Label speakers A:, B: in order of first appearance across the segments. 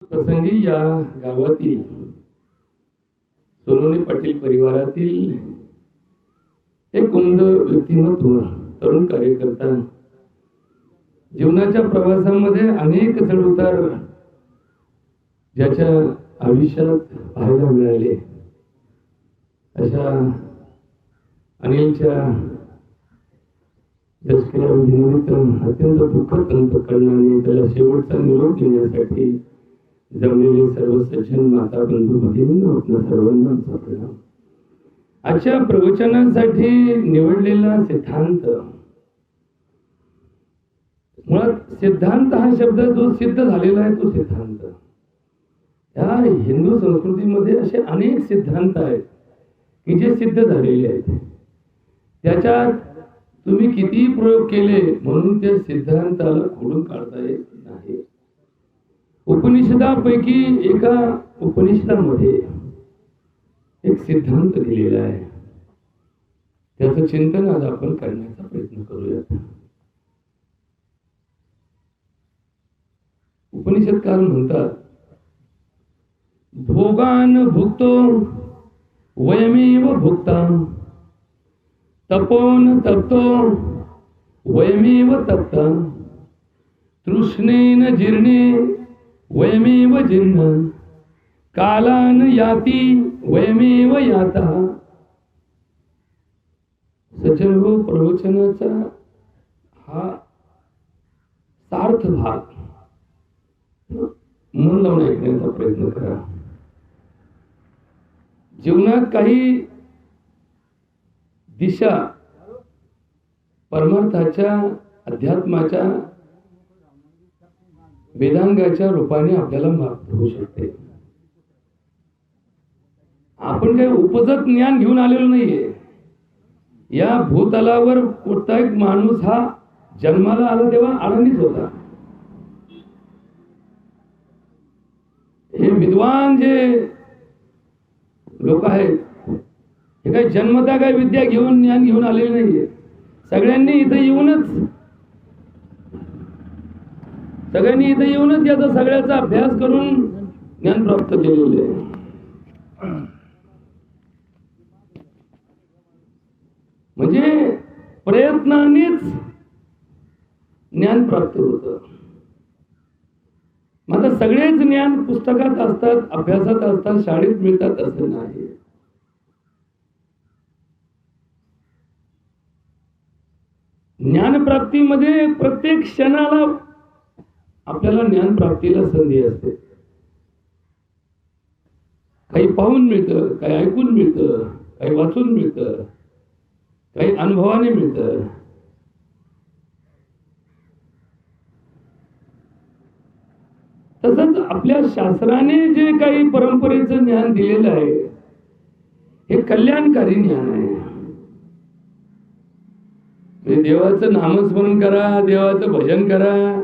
A: प्रसंगी या गावातील सोनवणे पाटील परिवारातील एक उमद व्यक्तिमत्व, तरुण कार्यकर्ता, जीवनाच्या प्रवासामध्ये अनेक चढउतार ज्याच्या आयुष्यात पाहायला मिळाले, अशा अनिलच्या दशक्रिया विधीनिमित्त अत्यंत दुःखद अंतःकरणाने त्याला शेवटचा निरोप देण्यासाठी जमलेले सर्व सज्जन माता बंधू भगिनींना आपल्या सर्वांना प्रणाम. आजच्या प्रवचनासाठी निवडलेला सिद्धांत, मुळात सिद्धांत हा शब्द जो सिद्ध झालेला आहे तो सिद्धांत. या हिंदू संस्कृतीमध्ये असे अनेक सिद्धांत आहेत की जे सिद्ध झालेले आहेत. त्याच्यात तुम्ही किती प्रयोग केले म्हणून त्या सिद्धांताला खोडून काढता येत नाही. उपनिषदापैकी एका उपनिषदामध्ये एक सिद्धांत दिलेला आहे, त्याचं चिंतन आज आपण करण्याचा प्रयत्न करूयात. उपनिषदकार म्हणतात, भोगान भुक्तो वयमेव भुक्ता, तपोन तप्तो वयमेव तप्ता, तृष्णेन जीर्णे वयमेव जीर्ण, कालान याती वयमेव याता. सज्जन प्रवचनाचा हा सार्थ भाग मन लावून ऐकण्याचा प्रयत्न करा. जीवनात काही दिशा परमार्थाच्या, अध्यात्माच्या, वेदांगाच्या रूपाने आपल्याला मार्ग होऊ शकते. आपण काही उपजत ज्ञान घेऊन आलेलो नाहीये. या भूतलावर प्रत्येक माणूस हा जन्माला आला तेव्हा अडाणीच होता. हे विद्वान जे लोक आहेत हे काही जन्मता काही विद्या घेऊन, ज्ञान घेऊन आलेले नाहीये. सगळ्यांनी इथे येऊनच याचा सगळ्याचा अभ्यास करून ज्ञान प्राप्त केलेले आहे. म्हणजे प्रयत्नानेच ज्ञान प्राप्त होतं. मात्र सगळेच ज्ञान पुस्तकात असतात, अभ्यासात असतात, शाळेत मिळतात असं नाही. ज्ञानप्राप्तीमध्ये प्रत्येक क्षणाला आपल्याला ज्ञान प्राप्तीला संधी असते. काही पाहून मिळतं, काही ऐकून मिळतं, काही वाचून मिळतं, काही अनुभवाने मिळतं. तसंच आपल्या शास्त्राने जे काही परंपरेचं ज्ञान दिलेलं आहे हे कल्याणकारी ज्ञान आहे. देवाचं नामस्मरण करा, देवाचं भजन करा,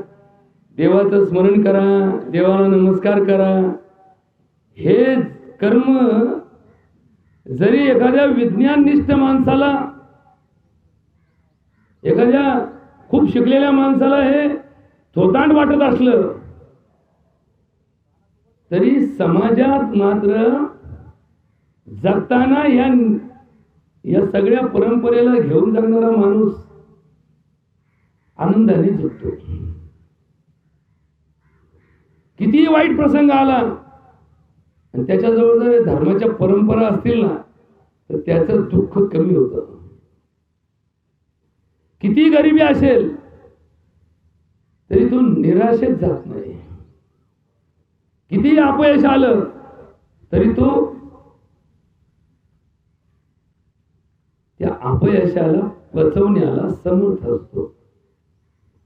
A: देवाचं स्मरण करा, देवाला नमस्कार करा. हे कर्म जरी एखाद्या विज्ञाननिष्ठ माणसाला, एखाद्या खूप शिकलेल्या माणसाला हे थोतांड वाटत असलं तरी समाजात मात्र जगताना या सगळ्या परंपरेला घेऊन जगणारा माणूस आनंदाने जगतो. किती वाईट प्रसंग आला आणि त्याच्याजवळ जर धर्माच्या परंपरा असतील ना तर त्याचं दुःख कमी होतं. किती गरिबी असेल तरी तो निराशेत जात नाही. किती अपयश आलं तरी तो त्या अपयशाला पचवण्याला समर्थ असतो.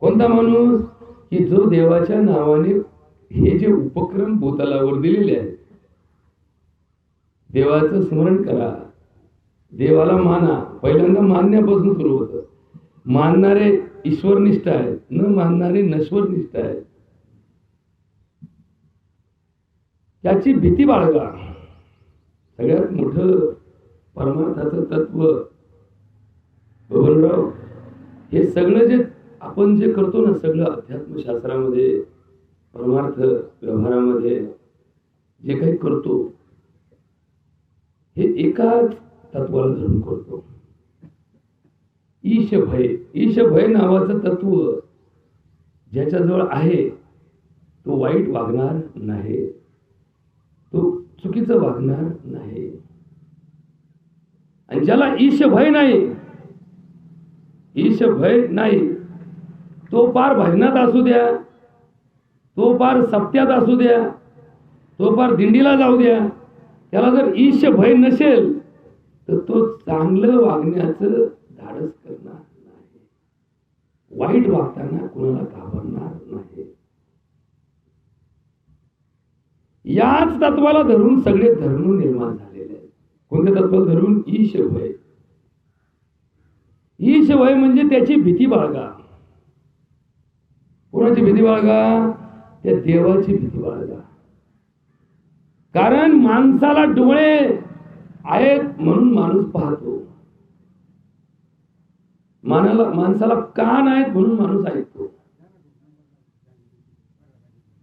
A: कोणता माणूस की जो देवाच्या नावाने हे जे उपक्रम भूतलावर दिलेले आहेत, देवाचं स्मरण करा, देवाला माना. पहिल्यांदा मानण्यापासून सुरू होतं. मानणारे ईश्वरनिष्ठ आहेत, न मानणारे नश्वरनिष्ठ आहेत. त्याची भीती बाळगा. सगळ्यात मोठं परमार्थाचं तत्व बबनराव, हे सगळं जे आपण जे करतो ना, सगळं अध्यात्मशास्त्रामध्ये परमार्थ व्यवहारामध्ये जे काही करतो हे एकाच तत्वाला धरून करतो. ईशभय. ईशभय नावाचं तत्व ज्याच्याजवळ आहे तो वाईट वागणार नाही, तो चुकीचं वागणार नाही. आणि ज्याला ईशभय नाही, ईशभय नाही, तो पार भजनात असू द्या, तो पार सप्त्यात असू द्या, तो पार दिंडीला जाऊ द्या, त्याला जर ईशभय नसेल तर तो चांगलं वागण्याचं धाडस करणार नाही, वाईट वागताना कुणाला घाबरणार नाही. याच तत्वाला धरून सगळे धर्म निर्माण झालेले आहेत. कोणत्या तत्वाला धरून? ईशभय. ईशभय म्हणजे त्याची भीती बाळगा. कोणाची भीती बाळगा? त्या देवाची भीती बाळगा. कारण माणसाला डोळे आहेत म्हणून माणूस पाहतो, माणसाला कान आहेत म्हणून माणूस ऐकतो.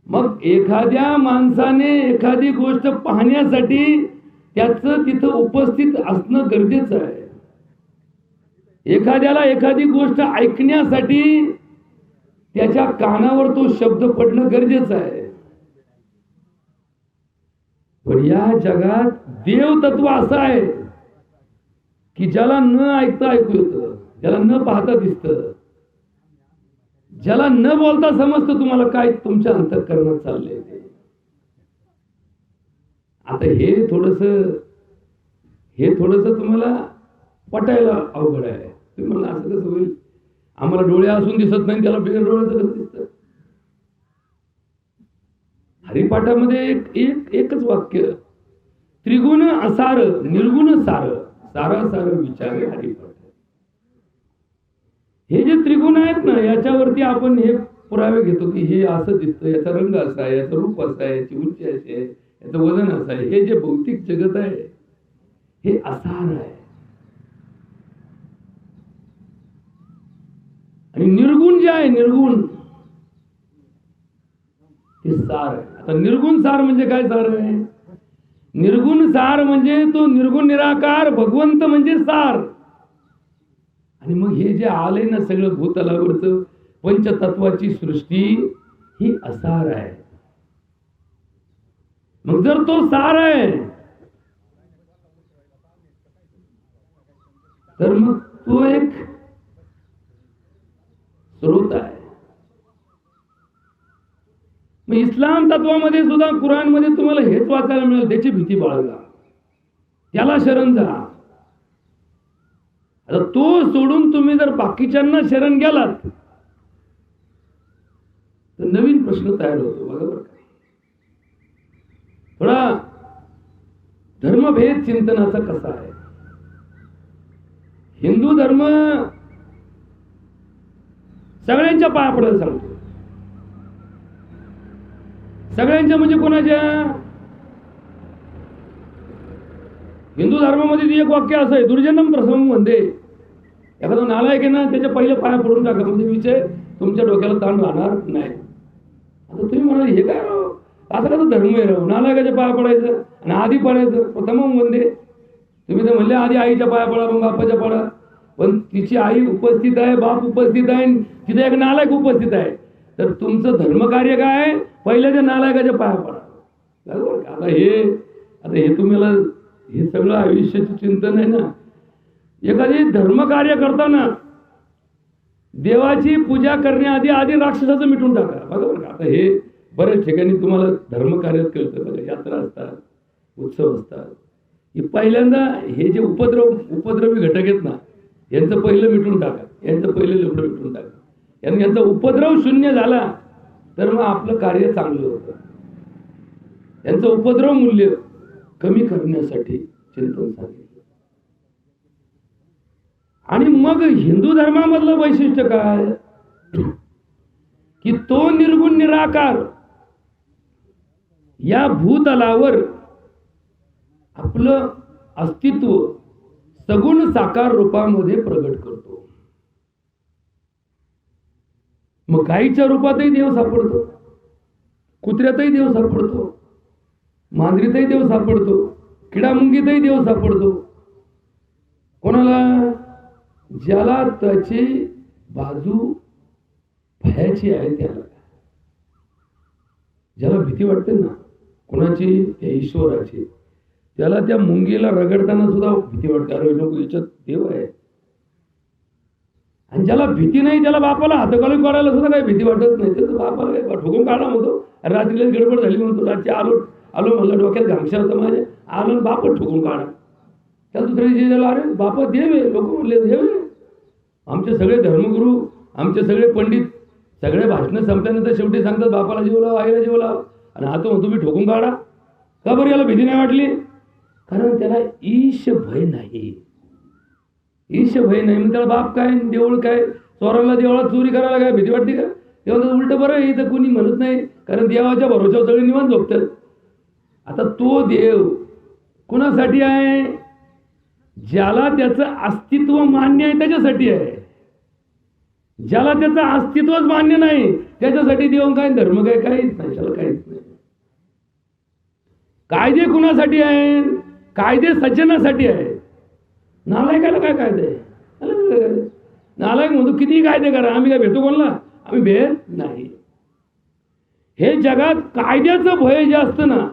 A: मग एखाद्या माणसाने एखादी गोष्ट पाहण्यासाठी त्याचं तिथं उपस्थित असणं गरजेचं आहे. एखाद्याला एखादी गोष्ट ऐकण्यासाठी त्याच्या कानावर तो शब्द पडणं गरजेचं आहे. पण या जगात देव तत्व असं आहे की ज्याला न ऐकता ऐकू येतं, ज्याला न पाहता दिसतं, ज्याला न बोलता समजतं तुम्हाला काय तुमच्या अंतःकरणात चाललंय ते. आता हे थोडस तुम्हाला पटायला अवघड आहे. तुम्ही म्हणा असं कसं होईल, आम्हाला डोळे असून दिसत नाही, त्याला बिगर डोळ्याचं कसं दिसतं? हरिपाठामध्ये एकच वाक्य, त्रिगुण असार निर्गुण सार, सारासार विचारे हरिपाठ. हे जे त्रिगुण आहेत ना, याच्यावरती आपण हे पुरावे घेतो की हे असं दिसतं, याचा रंग असा आहे, याचं रूप असं आहे, याची उंची अशी आहे, याचं वजन असं आहे. हे जे भौतिक जगत आहे हे असार आहे. आणि निर्गुण जे आहे, निर्गुण ते सार आहे. आता निर्गुण सार म्हणजे काय सार आहे? निर्गुण सार म्हणजे तो निर्गुण निराकार भगवंत म्हणजे सार. आणि मग हे जे आलंय ना सगळं भूतलावरचं पंचतत्वाची सृष्टी ही असार आहे. मग जर तो सार आहे तर मग तो एक स्रोत आहे. मग इस्लाम तत्वामध्ये सुद्धा कुराणमध्ये तुम्हाला हेच वाचायला मिळेल, त्याची भीती बाळगा, त्याला शरण जा. आता तो सोडून तुम्ही जर बाकीच्यांना शरण गेलात तर नवीन प्रश्न तयार होतो. बरोबर का? थोडा धर्मभेद चिंतनाचा कसा आहे? हिंदू धर्म सगळ्यांच्या पाया पडायला सांगतो. सगळ्यांच्या म्हणजे कोणाच्या? हिंदू धर्मामध्ये एक वाक्य असं आहे, दुर्जनम प्रसंग म्हणते. एखादा नालायक आहे ना, त्याच्या पहिले पाया पडून टाका, म्हणजे विषय तुमच्या डोक्याला ताण राहणार नाही. आता तुम्ही म्हणाल हे काय राव, आता कसं धर्म आहे राव, नालायकाच्या पाया पडायचं आणि आधी पडायचं. प्रथम वंदे. तुम्ही तर म्हणले आधी आईच्या पाया पडा मग बापाच्या पडा, पण तिची आई उपस्थित आहे, बाप उपस्थित आहे, तिथे एक नालायक उपस्थित आहे. तर तुमचं धर्मकार्य काय? पहिल्या त्या नालायकाच्या पाया पडा. बरोबर? आता हे तुम्हाला हे सगळं आयुष्याचं चिंतन आहे ना. एखादी धर्मकार्य करताना देवाची पूजा करण्याआधी आधी राक्षसाचं मिटून टाका. बरोबर का? आता हे बऱ्याच ठिकाणी तुम्हाला धर्मकार्यात कळतं बघा, यात्रा असतात, उत्सव असतात. हे पहिल्यांदा हे जे उपद्रवी घटक आहेत ना, यांचं पहिलं मिटून टाका, यांचं पहिलं लफडं मिटून टाका. यांचा उपद्रव शून्य झाला तर मग आपलं कार्य चांगलं होतं. यांचं उपद्रव मूल्य कमी करण्यासाठी चिंतन सांगितलं. आणि मग हिंदू धर्मामधलं वैशिष्ट्य काय की तो निर्गुण निराकार या भूतलावर आपलं अस्तित्व सगुण साकार रूपामध्ये प्रगट करतो. मग गाईच्या रूपातही देव सापडतो, कुत्र्यातही देव सापडतो, मांजरीतही देव सापडतो, किडामुंगीतही देव सापडतो. कोणाला? ज्याला त्याची बाजू भयाची आहे त्याला. ज्याला भीती वाटते ना कोणाची? त्या ईश्वराची. त्याला त्या मुंगीला रगडताना सुद्धा भीती वाटते, अरे नको याच्यात देव आहे. आणि ज्याला भीती नाही त्याला बापाला हातकाली करायला सुद्धा काही भीती वाटत नाही. तर बापाला काय ठोकून काढा म्हणतो. रात्रीला गडबड झाली म्हणतो, रात्री आलो म्हणलं, डोक्यात घामशा होता माझ्या, आलो बाप ठोकून काढा. त्याला दुसऱ्या दिवशी झाला, अरे बापा देव आहे. लोक म्हणले देव आहे. आमचे सगळे धर्मगुरू, आमचे सगळे पंडित सगळे भाषणं संपल्यानंतर शेवटी सांगतात बापाला जीव लाव, आईला जीव लाव. आणि हा तो म्हणतो मी ठोकून काढा. का बरं? याला भीती नाही वाटली? कारण त्याला ईश भय नाही. ईश भय नाही मग त्याला बाप काय देऊळ काय? चोराला देवळात चोरी करायला काय भीती वाटते का? तेव्हा उलट बरं इथं कोणी म्हणत नाही, कारण देवाच्या भरोश्यावर सगळे निवांत झोपतात. आता तो देव कुणासाठी आहे? ज्याला त्याचं अस्तित्व मान्य आहे त्याच्यासाठी आहे. ज्याला त्याचं अस्तित्वच मान्य नाही त्याच्यासाठी देव काय, धर्म काय, काहीच नाही. त्याला काहीच नाही. कायदे कुणासाठी आहे? कायदे सज्जनासाठी आहे. नालायकाला काय कायदे आहे? नालायक म्हणतो किती कायदे करा, आम्ही काय भेटतो कोणाला? आम्ही भेट नाही. हे जगात कायद्याचं भय जे असतं ना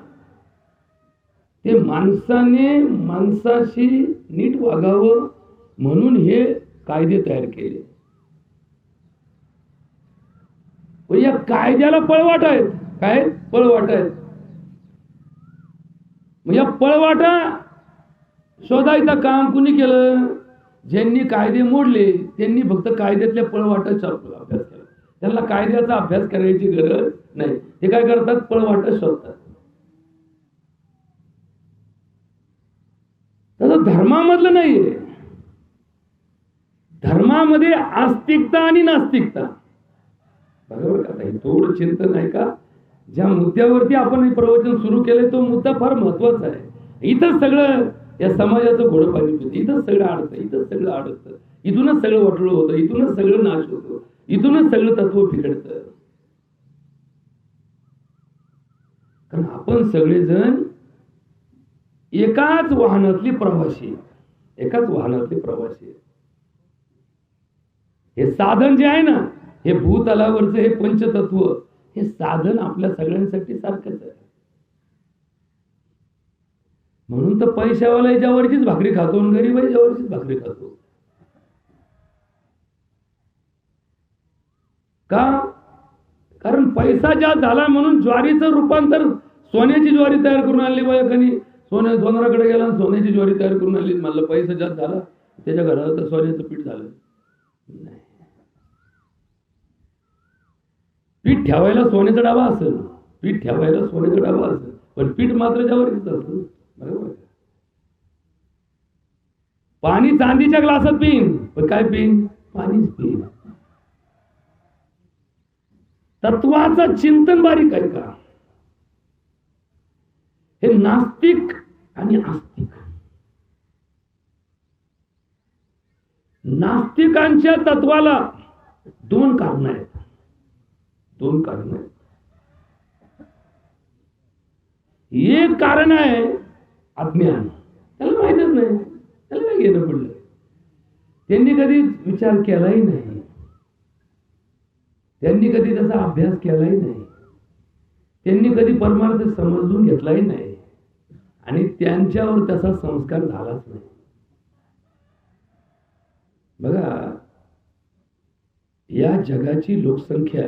A: ते माणसाने माणसाशी नीट वागावं म्हणून हे कायदे तयार केले. पण या कायद्याला पळवाट आहेत. काय पळवाट आहेत? मग या पळवाटा शोधायचं काम कुणी केलं? ज्यांनी कायदे मोडले त्यांनी फक्त कायद्यातल्या पळवाटाचा अभ्यास केला. त्यांना कायद्याचा अभ्यास करायची गरज नाही. ते काय करतात? पळवाटा शोधतात. तसं धर्मामधलं नाहीये. धर्मामध्ये आस्तिकता आणि नास्तिकता. बरोबर का? थोडं चिंतन आहे का? ज्या मुद्द्यावरती आपण हे प्रवचन सुरू केले तो मुद्दा फार महत्वाचा आहे. इथंच सगळं या समाजाचं घोडं पाणी पितं. इथंच सगळं अडतं, इथंच सगळं अडतं. इथूनच सगळं वाटलं होतं, इथूनच सगळं नाश होतं, इथूनच सगळं तत्व बिघडतं. कारण आपण सगळेजण एकाच वाहनातले प्रवासी, एकाच वाहनातले प्रवासी. हे साधन जे आहे ना, हे भूतलावरचं हे पंचतत्व, हे साधन आपल्या सगळ्यांसाठी सारखंच आहे. म्हणून तर पैशावाला याच्यावरचीच भाकरी खातो आणि गरीब याच्यावरचीच भाकरी खातो. का? कारण पैसा जास्त झाला म्हणून ज्वारीचं रूपांतर सोन्याची ज्वारी तयार करून आणली. बायकांनी सोनाराकडे गेला सोन्याची ज्वारी तयार करून आणली. म्हणलं पैसा जास्त झाला त्याच्या घराला तर सोन्याचं पीठ झालं. नाही, पीठ ठेवायला सोन्याचा डाबा असेल, पीठ ठेवायला सोन्याचा डाबा असेल, पण पीठ मात्र ज्वारीच असेल. बरोबर. पाणी चांदीच्या ग्लासात पिईन, पण काय पिईन? पाणीच पिईन. तत्वाचं चिंतन बारीक आहे का? हे नास्तिक आणि आस्तिक. नास्तिकांच्या तत्वाला दोन कारण आहेत. दोन कारण आहेत. एक कारण आहे अज्ञान. त्याला माहितच नाही, त्याला काय घेणं पडलं. त्यांनी कधी विचार केलाही नाही, त्यांनी कधी त्याचा अभ्यास केलाही नाही, त्यांनी कधी परमार्थ समजून घेतलाही नाही आणि त्यांच्यावर त्याचा संस्कार झालाच नाही. बघा, या जगाची लोकसंख्या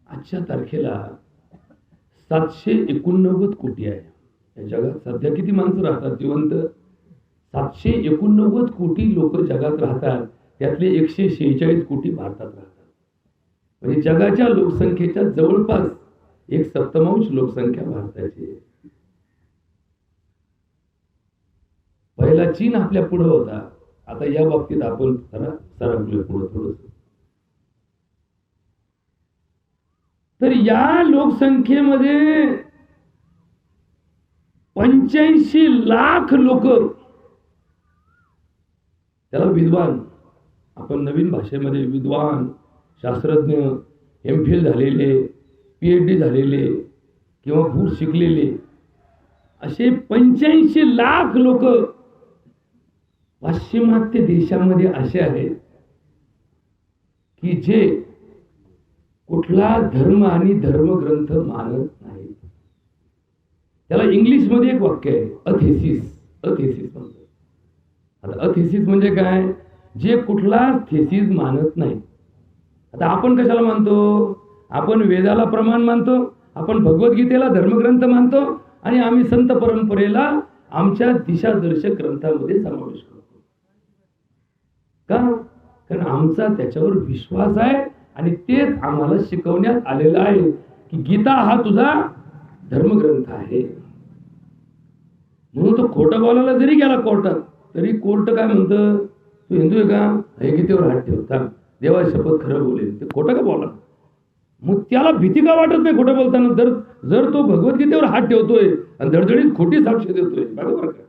A: आजच्या तारखेला 789 कोटी आहे. या जगात सध्या किती माणसं राहतात जिवंत? 789 कोटी लोक जगात राहतात. त्यातले 146 कोटी भारतात राहतात. म्हणजे जगाच्या लोकसंख्येच्या जवळपास 1/7 लोकसंख्या भारताची आहे. पहिला चीन आपल्या पुढे होता. आता या बाबतीत आपण सरकलोय पुढे थोडस. तर या लोकसंख्येमध्ये 85 लाख लोक, त्याला विद्वान, आपण नवीन भाषेमध्ये विद्वान, शास्त्रज्ञ, एमफिल झालेले, PhD झालेले किंवा खूप शिकलेले असे 85 लाख लोक पाश्चिमात्य देशामध्ये असे आहेत की जे कुठला धर्म आणि धर्मग्रंथ मानत नाही. त्याला इंग्लिशमध्ये एक वाक्य आहे, अथेसिस म्हणतात. आता अथेसिस म्हणजे काय? जे कुठलाच थेसिस मानत नाही. आता आपण कशाला मानतो? आपण वेदाला प्रमाण मानतो, आपण भगवद्गीतेला धर्मग्रंथ मानतो आणि आम्ही संत परंपरेला आमच्या दिशादर्शक ग्रंथामध्ये समावेश करतो. का? कारण आमचा त्याच्यावर विश्वास आहे आणि तेच आम्हाला शिकवण्यात आलेलं आहे की गीता हा तुझा धर्मग्रंथ आहे. म्हणून तो खोटं बोलायला जरी गेला कोर्टात तरी कोर्ट काय म्हणतं, तू हिंदू आहे का? हे गीतेवर हात ठेवता, देवा शपथ खरं बोलेल. ते खोटं का बोला? मग त्याला भीती का वाटत नाही खोटं बोलताना? जर तो भगवद्गीतेवर हात ठेवतोय आणि धडधडीत खोटी साक्ष देतोय, बरोबर का?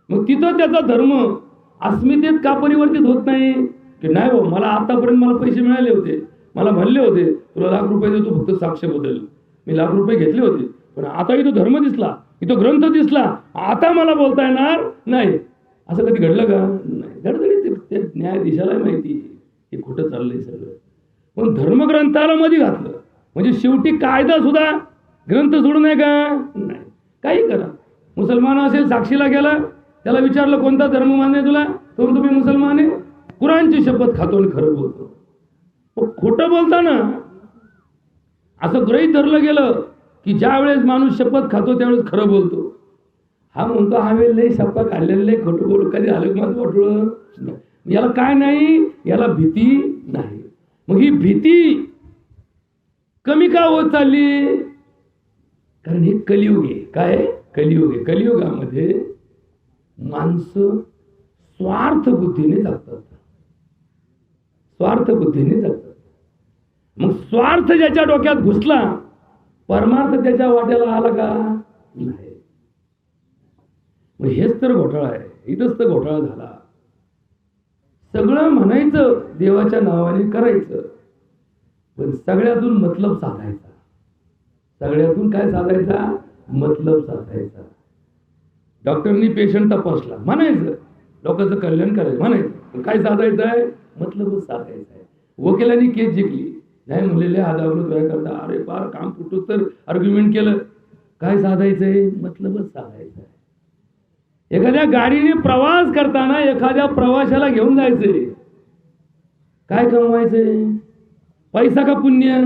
A: मग तिथं त्याचा धर्म अस्मितेत का परिवर्तित होत नाही की नाही हो, मला आतापर्यंत मला पैसे मिळाले होते, मला म्हणले होते तुला ₹1,00,000 देतो फक्त साक्ष बदल, मी ₹1,00,000 घेतले होते, पण आता इथं धर्म दिसला, इथं ग्रंथ दिसला, आता मला बोलता येणार नाही. असं कधी घडलं का? नाही. धडधडीत न्यायाधीशाला माहिती हे कुठं चाललंय सगळं. पण धर्मग्रंथाला मध्ये घातलं म्हणजे शेवटी कायदा सुद्धा ग्रंथ सोडू नये का? नाही. काही करा. मुसलमान असेल, साक्षीला गेला, त्याला विचारलं कोणता धर्म मान्य तुला, तो तुम्ही मुसलमान आहे, कुराणची शपथ खातो आणि खरं बोलतो. खोटं बोलताना असं गृहीत धरलं गेलं की ज्या वेळेस माणूस शपथ खातो त्यावेळेस खरं बोलतो. हा म्हणतो हा वेळ लय शपथ खाल्लेलं खोटं बोल, कधी आलं माझं वाटलं. याला काय नाही, याला भीती नाही. मग ही भीती कमी का होत चालली? कारण हे कलियुग आहे. काय? कलियुग आहे. कलियुगामध्ये माणसं स्वार्थ बुद्धीने जगतात. स्वार्थ बुद्धीने जगतात. मग स्वार्थ ज्याच्या डोक्यात घुसला, परमार्थ त्याच्या वाट्याला आला का? नाही. मग हेच तर घोटाळा आहे. इथंच तर घोटाळा झाला. सगळं म्हणायचं, देवाच्या नावाने करायचं, पण सगळ्यातून मतलब साधायचा. सगळ्यातून काय साधायचा? मतलब साधायचा. डॉक्टरनी पेशंट तपासला, म्हणायचं लोकांचं कल्याण करायचं, म्हणायचं. काय साधायचं आहे? मतलबच साधायचा आहे. वकिलांनी केस जिंकली, नाही म्हणलेले आदावलं काय करता, अरे फार काम फुटू तर आर्ग्युमेंट केलं. काय साधायचंय? मतलबच साधायचं आहे. एखाद्या गाडीने प्रवास करताना एखाद्या प्रवाशाला घेऊन जायचंय, काय कमवायचंय? पैसा का पुण्य?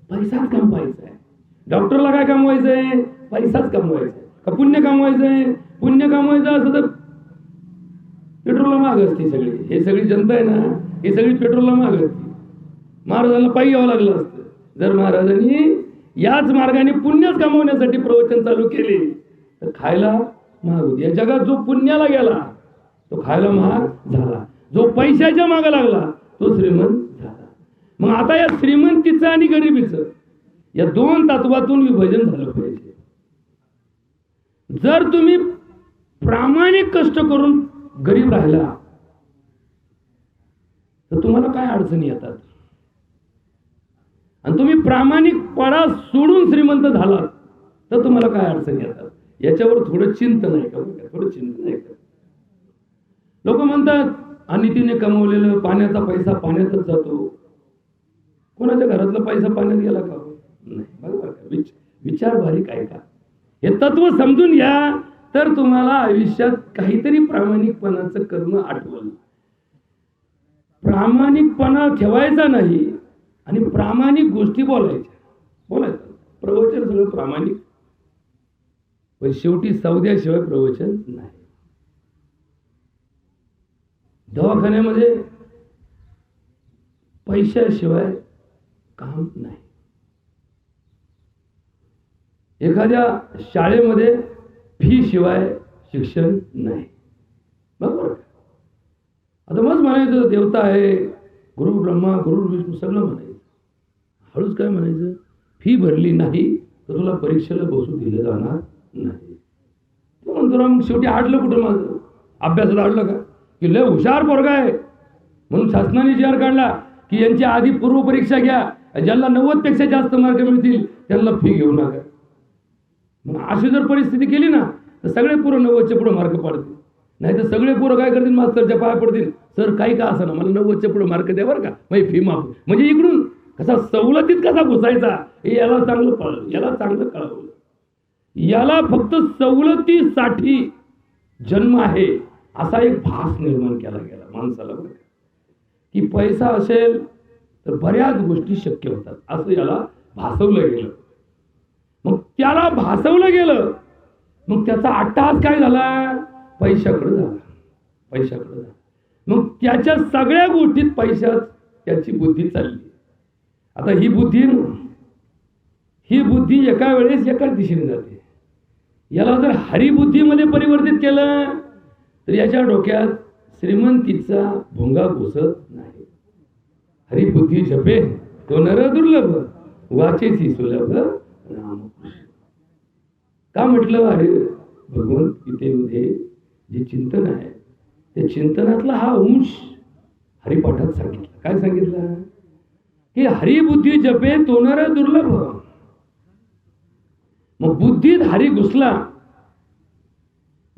A: पैसाच कमवायचा आहे. डॉक्टरला काय कमवायचंय? पैसाच कमवायचा आहे. का पुण्य कमवायचंय? पुण्य कमवायचं असं तर पेट्रोलला महाग असते सगळी. हे सगळी जनता आहे ना, ही सगळी पेट्रोलला महाग असते. महाराजांना पायी यावं लागलं असतं. जर महाराजांनी याच मार्गाने पुण्यच कमवण्यासाठी प्रवचन चालू केले तर खायला महाग होती. या जगात जो पुण्याला गेला तो खायला महाग झाला, जो पैशाच्या मागे लागला तो श्रीमंत झाला. मग आता या श्रीमंतीचं आणि गरिबीचं या दोन तत्वातून विभाजन झालं पाहिजे. जर तुम्ही प्रामाणिक कष्ट करून गरीब राहिला तर तुम्हाला काय अडचणी येतात, आणि तुम्ही प्रामाणिकपणा सोडून श्रीमंत झालात तर तुम्हाला काय अडचणी येतात. याच्यावर थोडं चिंतन आहे का? थोडं चिंतन आहे का? लोक म्हणतात अनितीने कमवलेलं पाण्याचा पैसा पाण्यातच जातो. कोणाच्या घरातला पैसा पाण्यात गेला का? नाही. बरोबर का? विचार बारीक आहे का? हे तत्व समजून घ्या तर तुम्हाला आयुष्यात काहीतरी प्रामाणिकपणाचं कर्म आठवलं. प्रामाणिकपणा ठेवायचा नाही आणि प्रामाणिक गोष्टी बोलायचं. प्रवचन सगळं प्रामाणिक, पण शेवटी सौद्याशिवाय प्रवचन नाही. दवाखान्यामध्ये पैशाशिवाय काम नाही. एखाद्या शाळेमध्ये फी शिवाय शिक्षण नाही. बरोबर. आता मग म्हणायचं देवता आहे, गुरु ब्रह्मा गुरु विष्णू सगळं म्हणायचं. हळूच काय म्हणायचं? फी भरली नाही तर तुला परीक्षेला बसू दिलं जाणार नाही. तो म्हणतो मग शेवटी आडलं कुठं माझं? अभ्यासात आडलं का? की लय हुशार पोरगा आहे म्हणून शासनाने जी आर काढला की यांची आधी पूर्व परीक्षा घ्या ज्यांना 90 पेक्षा जास्त मार्क मिळतील त्यांना फी घेऊ नका. मग अशी जर परिस्थिती केली ना तर सगळे पोरं 90च्या पुढे मार्क पाडतील. नाही तर सगळे पोरं काय करतील, मास्तरच्या पाया पडतील, सर काही का असं ना मला 90च्या पुढे मार्क द्या बरं का, माझी फी माफ. म्हणजे इकडून कसा सवलतीत कसा घुसायचा हे याला चांगलं कळलं, याला चांगलं कळवलं. याला फक्त सवलतीसाठी जन्म आहे असा एक भास निर्माण केला गेला माणसाला बरं की पैसा असेल तर बऱ्याच गोष्टी शक्य होतात असं याला भासवलं गेलं. मग त्याला भासवलं गेलं, मग त्याचा अट्टहास काय झाला, पैशाकडे झाला, पैशाकडे झाला. मग त्याच्या सगळ्या गोष्टीत पैशात त्याची बुद्धी चालली. आता ही बुद्धी एका वेळेस एकाच दिशेने जाते. याला जर हरिबुद्धीमध्ये परिवर्तित केलं तर याच्या डोक्यात श्रीमंतीचा भोंगा घुसत नाही. हरिबुद्धी जपे तो नर दुर्लभ, वाचेची सुलभ रामकृष्ण. का म्हटलं, अरे भगवंत गीतेमध्ये जे चिंतन आहे त्या चिंतनातला हा अंश हरिपाठात सांगितला. काय सांगितलं की हरिबुद्धी जपे तो नर दुर्लभ. मग बुद्धीत हरी घुसला,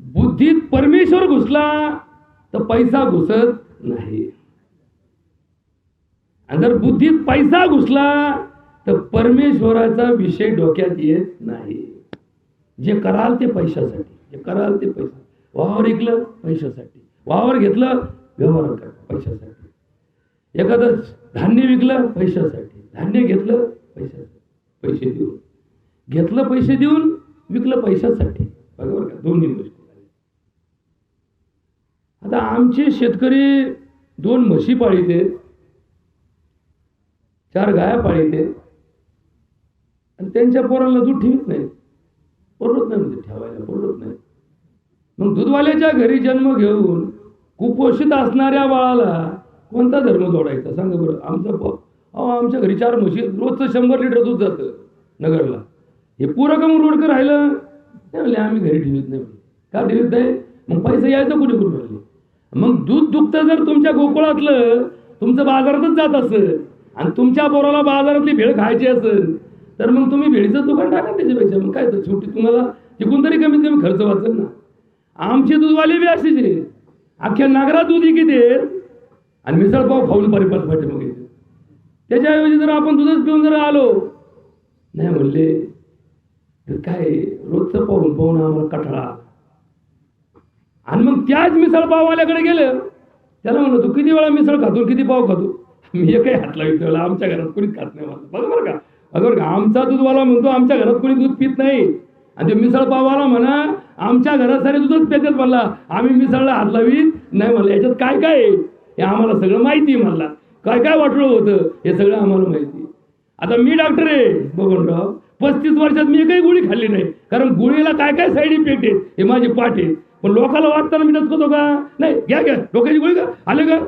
A: बुद्धीत परमेश्वर घुसला तर पैसा घुसत नाही. आणि जर बुद्धीत पैसा घुसला तर परमेश्वराचा विषय डोक्यात येत नाही. जे कराल ते पैशासाठी, जे कराल ते पैसा. वावर ऐकलं पैशासाठी, वावर घेतलं व्यवहार कर पैशासाठी, एखादं धान्य विकलं पैशासाठी, धान्य घेतलं पैशासाठी, पैसे देऊन घेतलं, पैसे देऊन विकलं पैशासाठी. बरोबर का, दोन्ही गोष्टी. आता आमचे शेतकरी 2 म्हशी पाळीते, 4 गाया पाळीते आणि त्यांच्या पोरांना दूध ठेवत नाही, परवडत नाही, म्हणजे ठेवायला परवडत नाही. मग दूधवाल्याच्या घरी जन्म घेऊन कुपोषित असणाऱ्या बाळाला कोणता धर्म जोडायचा सांगा बरं. आमच्या घरी 4 म्हशी, रोजचं 100 लिटर दूध जातं नगरला. हे पुरं का मग रोडकर राहिलं नाही, आम्ही घरी ठेवत नाही. का ठेवत नाही, मग पैसा यायचा कुठे कुठे राहिले. मग दूध दुखतं जर तुमच्या गोकुळातलं तुमचं बाजारातच जात असेल आणि तुमच्या पोराला बाजारातली भेळ खायची असेल तर मग तुम्ही भेळीचं दुकान टाका त्याच्यापेक्षा. मग काय तर शेवटी तुम्हाला तिकून तरी कमीत कमी खर्च वाचेल ना. आमचे दूधवाले बी असेच, अख्ख्या नागरात दूध विकते आणि मिसळपाव खाऊन परिपाठ पाठी मग येते. त्याच्याऐवजी जर आपण दूधच पिऊन जर आलो नाही म्हणले तर काय, रोजचं पाहून पाहून आम्हाला कटाळा. आणि मग त्याच मिसळ पाववाल्याकडे गेलं, त्याला म्हणलं तू किती वेळा मिसळ खातो, किती पाव खातो. मी काही हात लावित वेळा, आमच्या घरात कोणीच खात नाही. मला बघ बरं का, आमचा दूधवाला म्हणतो आमच्या घरात कोणी दूध पित नाही, आणि ते मिसळ पाववाला म्हणा आमच्या घरात सारे दूधच पितात. म्हणला आम्ही मिसळला हात लावीत नाही. म्हणलं याच्यात काय काय हे आम्हाला सगळं माहिती. म्हणला काय काय वाटलं होतं हे सगळं आम्हाला माहिती. आता मी डॉक्टर आहे बबनराव, 35 वर्षात मी एकही गोळी खाल्ली नाही, कारण गोळीला काय काय साईड इफेक्ट आहेत हे माझे पाठ आहे. पण लोकांना वाटताना मी नसतो का, नाही घ्या घ्या डोक्याची गोळी का आले का,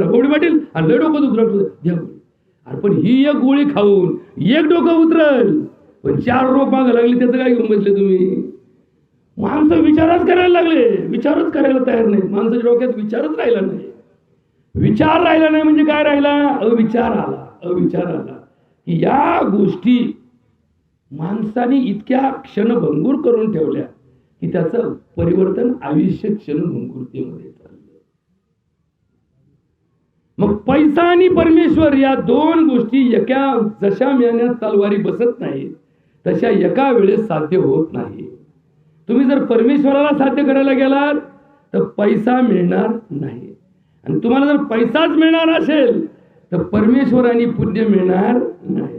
A: गोळी वाटेल आणि लय डोकं दुखलं घ्या गोळी. अरे पण ही एक गोळी खाऊन एक डोकं उतरल, पण 4 रोग मागं लागले त्याचं काय घेऊन बसले तुम्ही. माणसं विचारच करायला लागले, विचारच करायला तयार नाही. माणसाच्या डोक्यात विचारच राहिला नाही. विचार राहिला नाही म्हणजे काय राहिला, अविचार आला. अविचार आला की या गोष्टी माणसाने इतक्या क्षणभंगूर करून ठेवल्या की त्याचं परिवर्तन आयुष्य क्षणभंगुरतेमध्ये चाललं. मग पैसा आणि परमेश्वर या 2 गोष्टी एका जशा मेहनत तलवारी बसत नाहीत तशा एका वेळेस साध्य होत नाही. तुम्ही जर परमेश्वराला साध्य करायला गेलात तर पैसा मिळणार नाही, आणि तुम्हाला जर पैसाच मिळणार असेल तर परमेश्वर आणि पुण्य मिळणार नाही.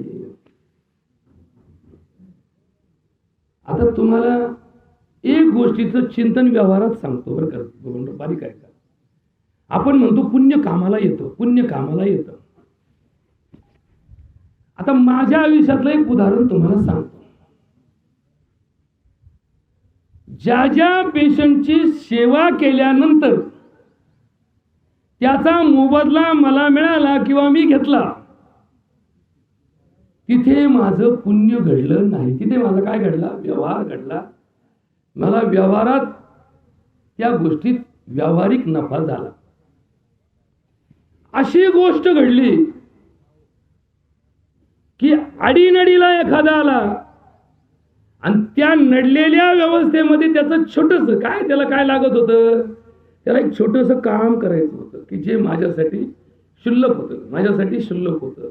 A: आता तुम्हाला एक गोष्टीचं चिंतन व्यवहारात सांगतो बरं का, बारीक आहे का. आपण म्हणतो पुण्य कामाला येतं, पुण्य कामाला येतं. आता माझ्या आयुष्यातलं एक उदाहरण तुम्हाला सांगतो. ज्या ज्या पेशंटची सेवा केल्यानंतर त्याचा मोबदला मला मिळाला किंवा मी घेतला, तिथे माझं पुण्य घडलं नाही. तिथे माझा काय घडला, व्यवहार घडला. मला व्यवहारात त्या गोष्टीत व्यावहारिक नफा झाला. अशी गोष्ट घडली की अडीनडीला एखादा आला आणि त्या नडलेल्या व्यवस्थेमध्ये त्याचं छोटंसं काय, त्याला काय लागत होतं, त्याला एक छोटंसं काम करायचं होतं की जे माझ्यासाठी क्षुल्लक होतं, माझ्यासाठी क्षुल्लक होतं,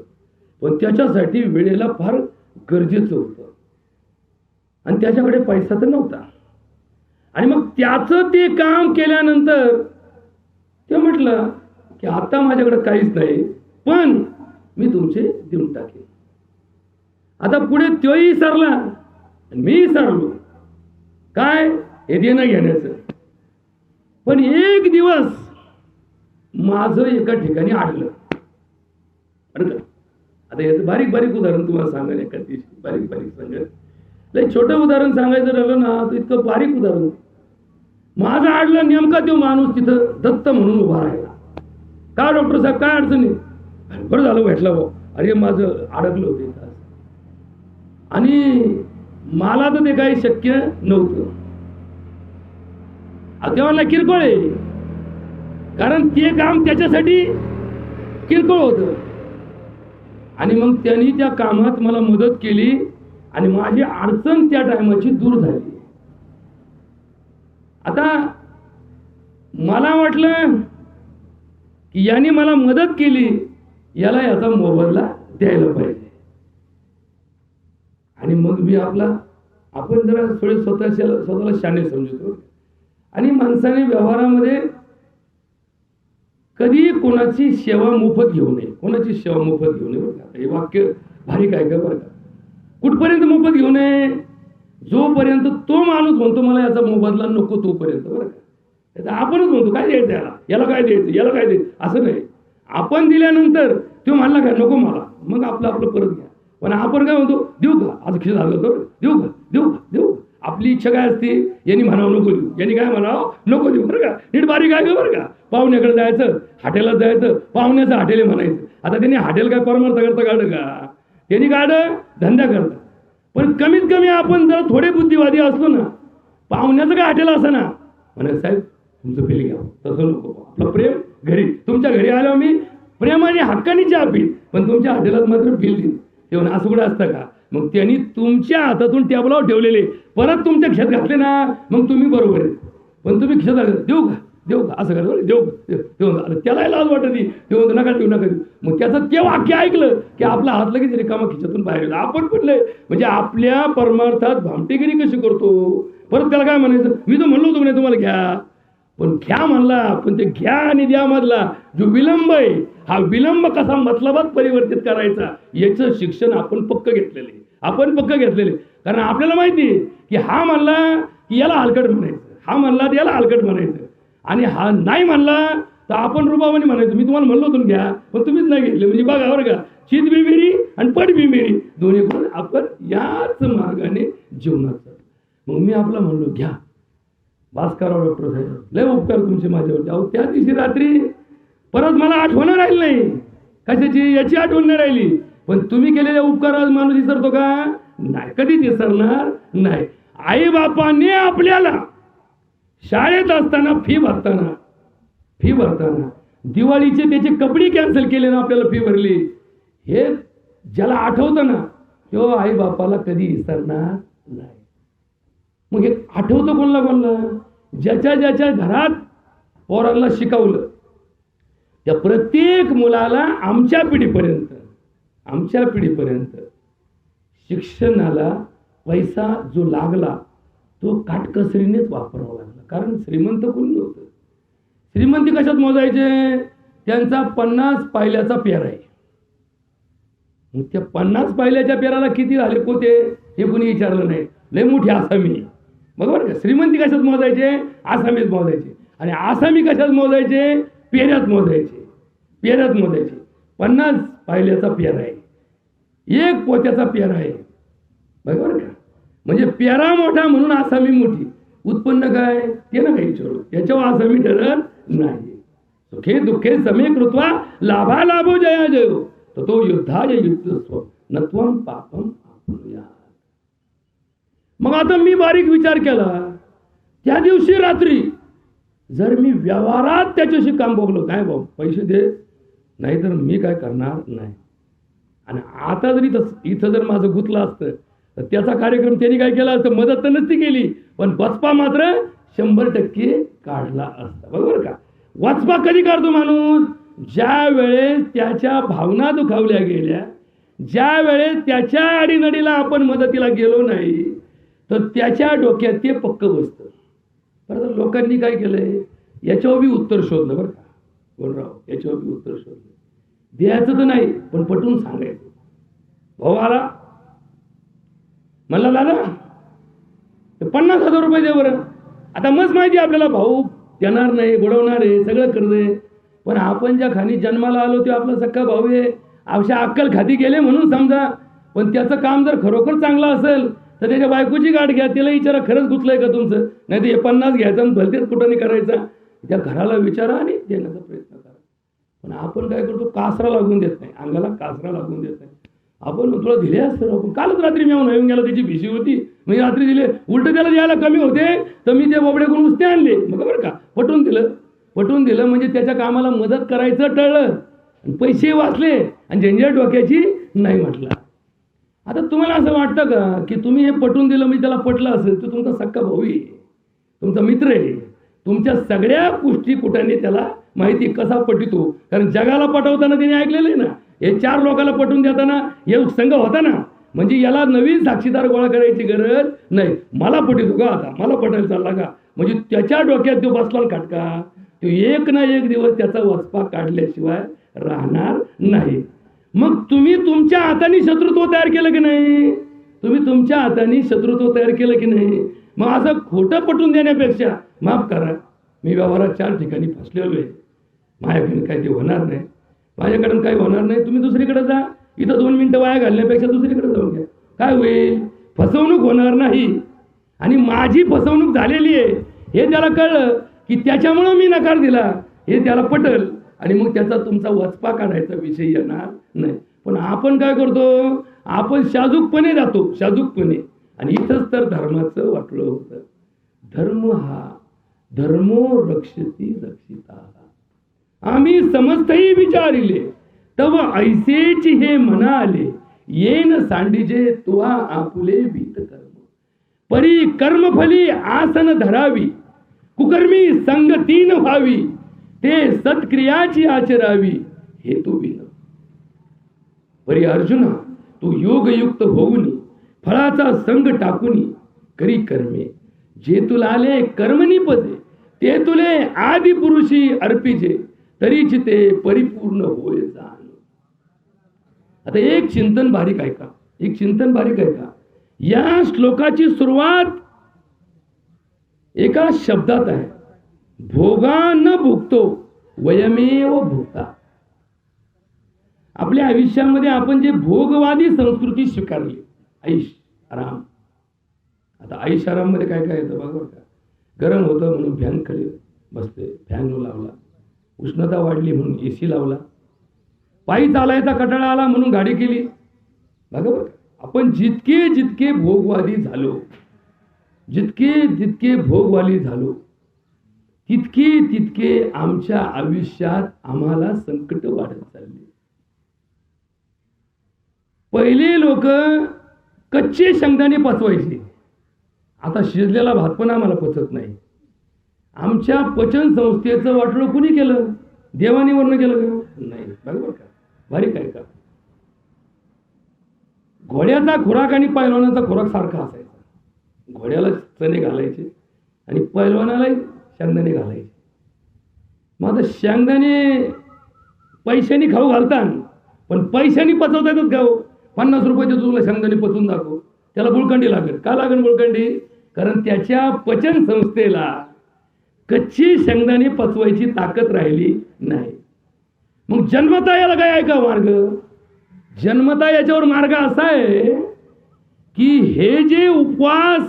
A: पण त्याच्यासाठी वेळेला फार गरजेचं होतं आणि त्याच्याकडे पैसा तर नव्हता. आणि मग त्याचं ते काम केल्यानंतर ते म्हटलं की आता माझ्याकडे काहीच नाही, पण मी तुमचे देऊन टाकेन. आता पुढे तोही सरला मी सरलो, काय हे देणं घेण्याचं. पण एक दिवस माझं एका ठिकाणी अडलं. आता याचं बारीक बारीक उदाहरण तुम्हाला सांगायला एका दिवशी बारीक बारीक सांगायला, लय छोटं उदाहरण सांगायचं राहिलं ना तर इतकं बारीक उदाहरण. माझं अडलं नेमका तो माणूस तिथं दत्त म्हणून उभा राहिला. का डॉक्टर साहेब काय अडचण आहे? बरं झालं भेटला भाऊ, अरे माझं अडकलं होतं आणि मला तर ते काही शक्य नव्हतं. तेव्हा किरकोळ आहे, कारण ते काम त्याच्यासाठी किरकोळ होतं. आणि मग त्यांनी त्या कामात मला मदत केली आणि माझी अडचण त्या टायमाची दूर झाली. आता मला वाटलं की याने मला मदत केली, याला याचा मोबदला द्यायला पाहिजे. आणि मग मी आपण जरा थोडे स्वतःला शाणे समजतो आणि माणसाने व्यवहारामध्ये कधी कोणाची सेवा मोफत घेऊ नये, कोणाची सेवा मोफत घेऊ नये. बरं का, हे वाक्य भारी काय का बरं का. कुठपर्यंत मोफत घेऊ नये? जोपर्यंत तो माणूस म्हणतो मला याचा मोबदला नको तोपर्यंत. बरं का, आपणच म्हणतो काय द्यायचं याला काय द्यायचं, याला काय द्यायचं, असं नाही. आपण दिल्यानंतर तो म्हणला काय नको मला, मग आपलं परत घ्या. पण आपण काय म्हणतो, देऊ का आज खिश झालं तर देऊ का देऊ का देऊ. आपली इच्छा काय असते, यांनी म्हणावं नको देऊ, यांनी काय म्हणावं नको देऊ. बरं का, नीट बारीक आहे का. बरं का, पाहुण्याकडे जायचं, हॉटेलात जायचं, पाहुण्याचं हॉटेल म्हणायचं. आता त्यांनी हॉटेल काय परमार्थ करता काढ का, त्यांनी काढ धंदा करता. पण कमीत कमी आपण जर थोडे बुद्धिवादी असलो ना, पाहुण्याचं काय हॉटेल असं ना म्हणायचं साहेब तुमचं बिल घ्या, तसं नको. आपलं प्रेम घरी, तुमच्या घरी आल्यावर मी प्रेमाने हक्काने चहा पिन, पण तुमच्या हॉटेलात मात्र बिल देईन. तेव्हा असं कुठं असतं का. मग त्यांनी तुमच्या हातातून टेबलावर ठेवलेले परत तुमच्या खिशात घातले ना, मग तुम्ही बरोबर आहे. पण तुम्ही खिशात देऊ का देऊ का असं करा, देऊ का, त्याला लाज वाटत नाही, तेव्हा नका देऊ नका देऊ. मग त्याचं ते वाक्य ऐकलं की आपला हात लगेच रिकामा खिशातून बाहेर गेला. आपण पडलंय म्हणजे आपल्या परमार्थात भामटेगिरी कशी करतो. परत त्याला काय म्हणायचं, मी तर म्हणलो होतो म्हणे तुम्हाला घ्या, पण घ्या म्हणला, पण ते घ्या आणि द्या मधला जो विलंब आहे, हा विलंब कसा मतलबात परिवर्तित करायचा याचं शिक्षण आपण पक्क घेतलेले. कारण आपल्याला माहिती आहे की हा म्हणला की याला हलकट म्हणायचं, हा म्हणला तर याला हलकट म्हणायचं, आणि हा नाही म्हणला तर आपण रुबाबाने म्हणायचं मी तुम्हाला म्हणलो होतो घ्या पण तुम्हीच नाही घेतले. म्हणजे बघा बरं का, चित बी मेरी आणि पट बी मेरी, दोन्ही करून आपण याच मार्गाने जीवनात जातो. मग मी आपला म्हणलो घ्या, भास्करराव डॉक्टर साहेब लय उपकार तुमचे माझ्यावरती. अहो त्या दिवशी रात्री परत मला आठवण राहिली नाही, कशाची याची आठवण नाही राहिली. पण तुम्ही केलेल्या उपकार माणूस विसरतो का? नाही, कधीच विसरणार नाही. आई बापाने आपल्याला शाळेत असताना फी भरताना दिवाळीचे त्याचे कपडे कॅन्सल केले ना, आपल्याला फी भरली, हे ज्याला आठवतं ना तो आई बापाला कधी विसरणार नाही. मग हे आठवतं कोणला, ज्याच्या घरात पोरांना शिकवलं त्या प्रत्येक मुलाला आमच्या पिढीपर्यंत शिक्षणाला पैसा जो लागला तो काटकसरीनेच वापरावा लागला. कारण श्रीमंत कोणी नव्हतं. श्रीमंती कशात मोजायचे? त्यांचा 50 पायल्याचा पेरा आहे. मग त्या 50 पायल्याच्या पेराला किती झाले पोते हे कोणी विचारलं नाही. लय मोठी आसामी. बरोबर का? श्रीमंती कशात मोजायचे? आसामीत मोजायचे. आणि आसामी कशात मोजायचे? पेऱ्यात मोजायचे. 50 पायल्याचा पेरा आहे, 1 पोत्याचा पेरा आहे. बरोबर का? म्हणजे पेरा मोठा म्हणून आसामी मोठी. उत्पन्न काय ते ना काही विचारू, त्याच्यावर आसामी ठरत नाही. सुखे दुःखे समे कृत्वा लाभा लाभो जया जयो तो युद्धाय युद्ध स्व नत्वम पापम आपनुयात. मग आता मी बारीक विचार केला, त्या दिवशी रात्री जर मी व्यवहारात त्याच्याशी काम बघलो, काय भाऊ पैसे दे, नाहीतर मी काय करणार नाही. आणि आता जरी इथं जर माझं गुंतलं असतं तर त्याचा कार्यक्रम त्यांनी काय केला असतं, मदत तर नसती केली, पण वचपा मात्र 100% काढला असता. बरोबर का? वचपा कधी काढतो माणूस? ज्या वेळेस त्याच्या भावना दुखावल्या गेल्या, ज्या वेळेस त्याच्या अडीनडीला आपण मदतीला गेलो नाही, तर त्याच्या डोक्यात ते पक्क बसतं. बरं, लोकांनी काय केलंय, याच्यावर बी उत्तर शोधलं. बरं का बोलराव, याच्यावर बी उत्तर शोधलं. द्यायचं तर नाही, पण पटवून सांगायचं. भाऊ आला म्हणला, दादा 50,000 रुपये दे बरं. आता मस्त माहिती आपल्याला भाऊ देणार नाही, बुडवणार आहे, सगळं कर्ज आहे. पण आपण ज्या खाणी जन्माला आलो ते आपला सक्का भाऊ आहे, अशा अक्कल खाती गेले म्हणून समजा. पण त्याचं काम जर खरोखर चांगलं असेल तर त्याच्या बायकोची गाठ घ्या, तिला विचारा खरंच गुंतलंय का तुमचं, नाही तर हे 50 घ्यायचं आणि भलतेच कुठं नाही करायचा. त्या घराला विचारा आणि देण्याचा प्रयत्न करा. पण आपण काय करतो, कासरा लागून देत नाही, अंगाला कासरा लागून देत नाही. आपण तुला दिले असतं, आपण कालच रात्री मी येऊन गेला, त्याची भिशी होती, मी रात्री दिले, उलट त्याला द्यायला कमी होते तर मी ते बोबडे करून नुसते आणले. मग बरं का, पटवून दिलं म्हणजे त्याच्या कामाला मदत करायचं टळलं, पैसे वाचले आणि झंझट डोक्याची नाही म्हटलं. आता तुम्हाला असं वाटतं का की तुम्ही हे पटवून दिलं म्हणजे त्याला पटलं असेल, तो तुमचा सक्का भाऊ आहे, तुमचा मित्र आहे, तुमच्या सगळ्या गोष्टी कुठाने त्याला माहिती कसा पटितो. कारण जगाला पटवताना त्याने ऐकलेलं आहे ना, हे 4 लोकांना पटवून देताना हे संघ होता ना, म्हणजे याला नवीन साक्षीदार गोळा करायची गरज नाही. मला पटितो का, आता मला पटायला चालला का, म्हणजे त्याच्या डोक्यात तो बसला खटका, तो एक ना एक दिवस त्याचा वचपा काढल्याशिवाय राहणार नाही. मग तुम्ही तुमच्या हाताने शत्रुत्व तयार केलं की नाही, तुम्ही तुमच्या हाताने शत्रुत्व तयार केलं की नाही. मग असं खोटं पटवून देण्यापेक्षा, माफ करा मी व्यवहारात 4 ठिकाणी फसलेलो आहे, माझ्याकडे काही ते होणार नाही, माझ्याकडून काही होणार नाही, तुम्ही दुसरीकडे जा, इथं 2 मिनिटं वाया घालण्यापेक्षा दुसरीकडे जाऊन घ्या, काय होईल, फसवणूक होणार नाही. आणि माझी फसवणूक झालेली आहे हे त्याला कळलं की त्याच्यामुळं मी नकार दिला, हे त्याला पटल आणि मग त्याचा तुमचा वचपा काढायचा विषय येणार नाही. पण आपण काय करतो, आपण शाजूकपणे जातो, शाजूकपणे. आणि इथंच तर धर्माचं वाटलं होतं. धर्म हा धर्मो रक्षती रक्षिता, आम्ही समस्तही विचारिले तव ऐसेची हे मना आले, येन सांडिजे तुहा आपुले भीत कर्म, परी कर्मफली आसन धरावी, कुकर्मी संगतीन व्हावी, ते सत्क्रियाची आचरावी हेतू विन. परी अर्जुना तू योगयुक्त होऊनी, फळाचा संग टाकूनी करी कर्मे, जे तुला आले कर्मनी पदे, ते तुले आदि पुरुषी अर्पिजे, तरीच ते परिपूर्ण होय जाण. आता एक चिंतन बारीक ऐका, या श्लोकाची सुरुवात एका शब्दात आहे, भोगा न भुगतो वयमेव भुगता. आपल्या आयुष्यामध्ये आपण जे भोगवादी संस्कृती स्वीकारली, ऐश आराम. आता ऐश आराम मध्ये काय काय येतं बघा का, गरम होतं म्हणून फॅन खाली बसते, फॅन लावला, उष्णता वाढली म्हणून एसी लावला, पायी चालायचा कंटाळा आला म्हणून गाडी केली. बघा बरं, आपण जितके भोगवादी झालो, जितके भोगवादी झालो, तितके आमच्या आयुष्यात आम्हाला संकट वाढत चालली. पहिले लोक कच्चे शेंगदाणे पचवायचे, आता शिजलेला भात पण आम्हाला पचत नाही. आमच्या पचन संस्थेचं वाटोळं कुणी केलं, देवानी वर्ण केलं का? नाही. बरोबर का, बारीक आहे का. घोड्याचा खुराक आणि पैलवानाचा खुराक सारखा असायचा. घोड्याला चणे घालायचे आणि पैलवानालाही शेंगदाणे घालायचे. मग आता शेंगदाणे पैशानी खाऊ घालतात, पण पैशानी पचवता येतात का? 50 रुपयाचे तुला शेंगदाणे पचवून दाखव, त्याला गुळकंडी लागेल. का लागेल गुळकंडी? कारण त्याच्या पचन संस्थेला कच्ची शेंगदाणे पचवायची ताकद राहिली नाही. मग जन्मता याला काय आहे का मार्ग? जन्मता याच्यावर मार्ग असा आहे की हे जे उपवास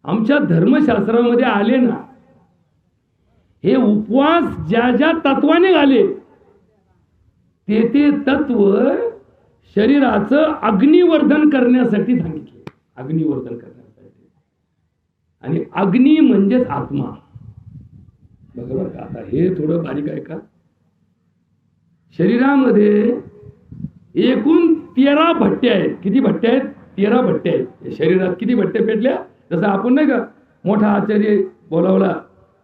A: आमच्या धर्मशास्त्रामध्ये आले ना, हे उपवास ज्या ज्या तत्वाने आले ते तत्व शरीराचं अग्निवर्धन करण्यासाठी सांगितले. अग्निवर्धन करण्यासाठी. आणि अग्नी म्हणजेच आत्मा. बरोबर का. आता हे थोडं बारीक आहे का. शरीरामध्ये एकूण 13 भट्ट्या आहेत. किती भट्ट्या आहेत? 13 भट्ट्या आहेत. शरीरात किती भट्ट्या पेटल्या? जसं आपण नाही का मोठा आचार्य बोलावला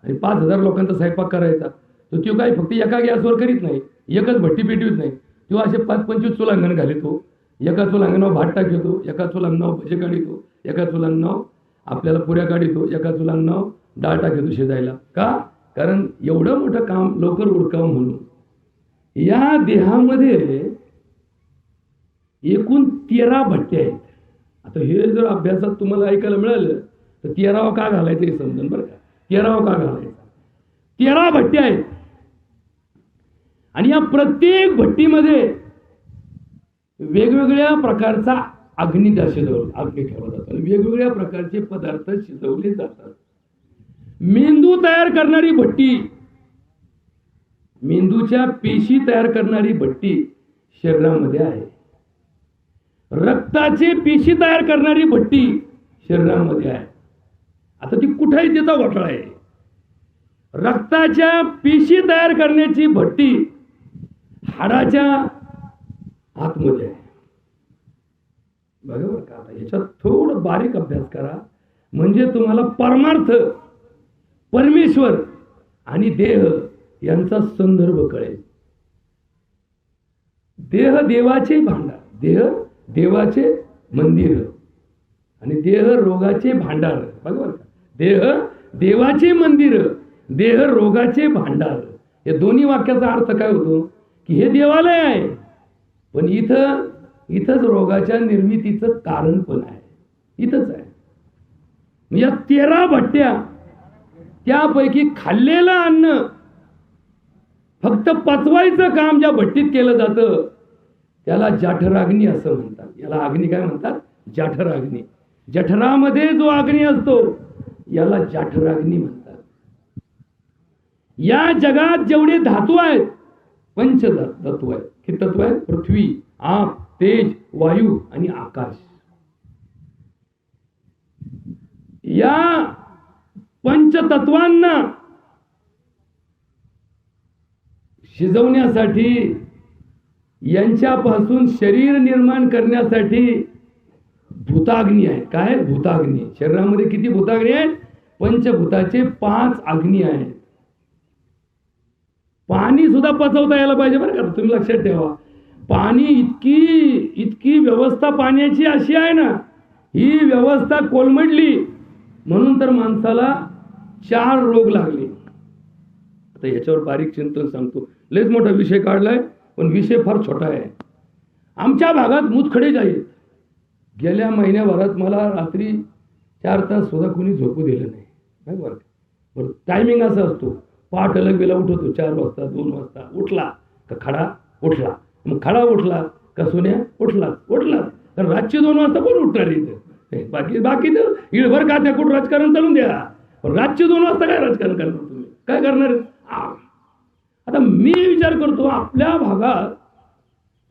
A: आणि 5,000 लोकांचा स्वयंपाक करायचा, तर तो काही फक्त एका गॅसवर करीत नाही, एकच भट्टी पेटवीत नाही, तो असे 5-25 चुलांगण घालितो. एका चुलांगणावर भात टाकतो, एका चुलांगणावर भजे काढितो, एका चुलांगणावर आपल्याला पुऱ्या काढितो, एका चुलांगणावर डाळ टाकतो शिजायला. का? कारण एवढं मोठं काम लवकर उरकावं म्हणून. या देहामध्ये एकूण 13 भट्ट्या आहेत. आता हे जर अभ्यासात तुम्हाला ऐकायला मिळालं तर 13वा का घालायचं हे समजून बरं का. 13वा का घालायचा? 13 भट्ट्या आहेत आणि या प्रत्येक भट्टीमध्ये वेगवेगळ्या प्रकारचा अग्नी अग्नी ठेवला जातो आणि वेगवेगळ्या प्रकारचे पदार्थ शिजवले जातात. मेंदू तयार करणारी भट्टी, मेंदूच्या पेशी तयार करणारी भट्टी शरीरामध्ये आहे. रक्ताचे पेशी तयार करणारी भट्टी शरीरामध्ये आहे. आता ती कुठेही तिचा घोटाळा आहे. रक्ताच्या पेशी तयार करण्याची भट्टी हाडाच्या आतमध्ये आहे. बरोबर का? याच्यात थोडं बारीक अभ्यास करा म्हणजे तुम्हाला परमार्थ, परमेश्वर आणि देह यांचा संदर्भ कळेल. देह देवाचे भांडार, देह देवाचे मंदिर आणि देह रोगाचे भांडार. बरोबर का? देह देवाचे मंदिर, देह रोगाचे भांडार. या दोन्ही वाक्याचा अर्थ काय होतो की हे देवालय आहे पण इथंच रोगाच्या निर्मितीचं कारण पण आहे, इथंच आहे. या 13 भट्ट्या, त्यापैकी खाल्लेलं अन्न फक्त पचवायचं काम ज्या भट्टीत केलं जातं त्याला जाठराग्नी असं म्हणतात. याला अग्नी काय म्हणतात? जाठराग्नी. जठरामध्ये जो अग्नी असतो याला जाठराग्नी म्हणतात. या जगात जेवढे धातू आहेत, पंचतत्व आहेत. किती तत्व आहेत? पृथ्वी, आप, तेज, वायू आणि आकाश. या पंचतत्वांना शिजवण्यासाठी, यांच्यापासून शरीर निर्माण करण्यासाठी भूताग्नी आहे. काय? भूताग्नी. शरीरामध्ये किती भूताग्नी आहेत? पंचभूताचे 5 अग्नी आहेत. पाणी सुद्धा पचवता यायला पाहिजे बरं का. तुम्ही लक्षात ठेवा, पाणी इतकी व्यवस्था पाण्याची अशी आहे ना, ही व्यवस्था कोलमडली म्हणून तर माणसाला 4 रोग लागले. आता याच्यावर बारीक चिंतन सांगतो. लयच मोठा विषय काढलाय पण विषय फार छोटा आहे. आमच्या भागात मुतखडे आहेत. गेल्या महिन्याभरात मला रात्री 4 तास सुद्धा कोणी झोपू दिलं नाही. बरं, टायमिंग असा असतो, पाठ अलग वेळेला उठवतो. 4 वाजता, 2 वाजता उठला का खडा उठला, मग खडा उठला का सोन्या उठला. तर रातची 2 वाजता कोण उठणार इथं? बाकी तर इळभर का त्या कुठं राजकारण चालून द्या, पण रातची 2 वाजता काय राजकारण करणार तुम्ही? काय करणार? आता मी विचार करतो, आपल्या भागात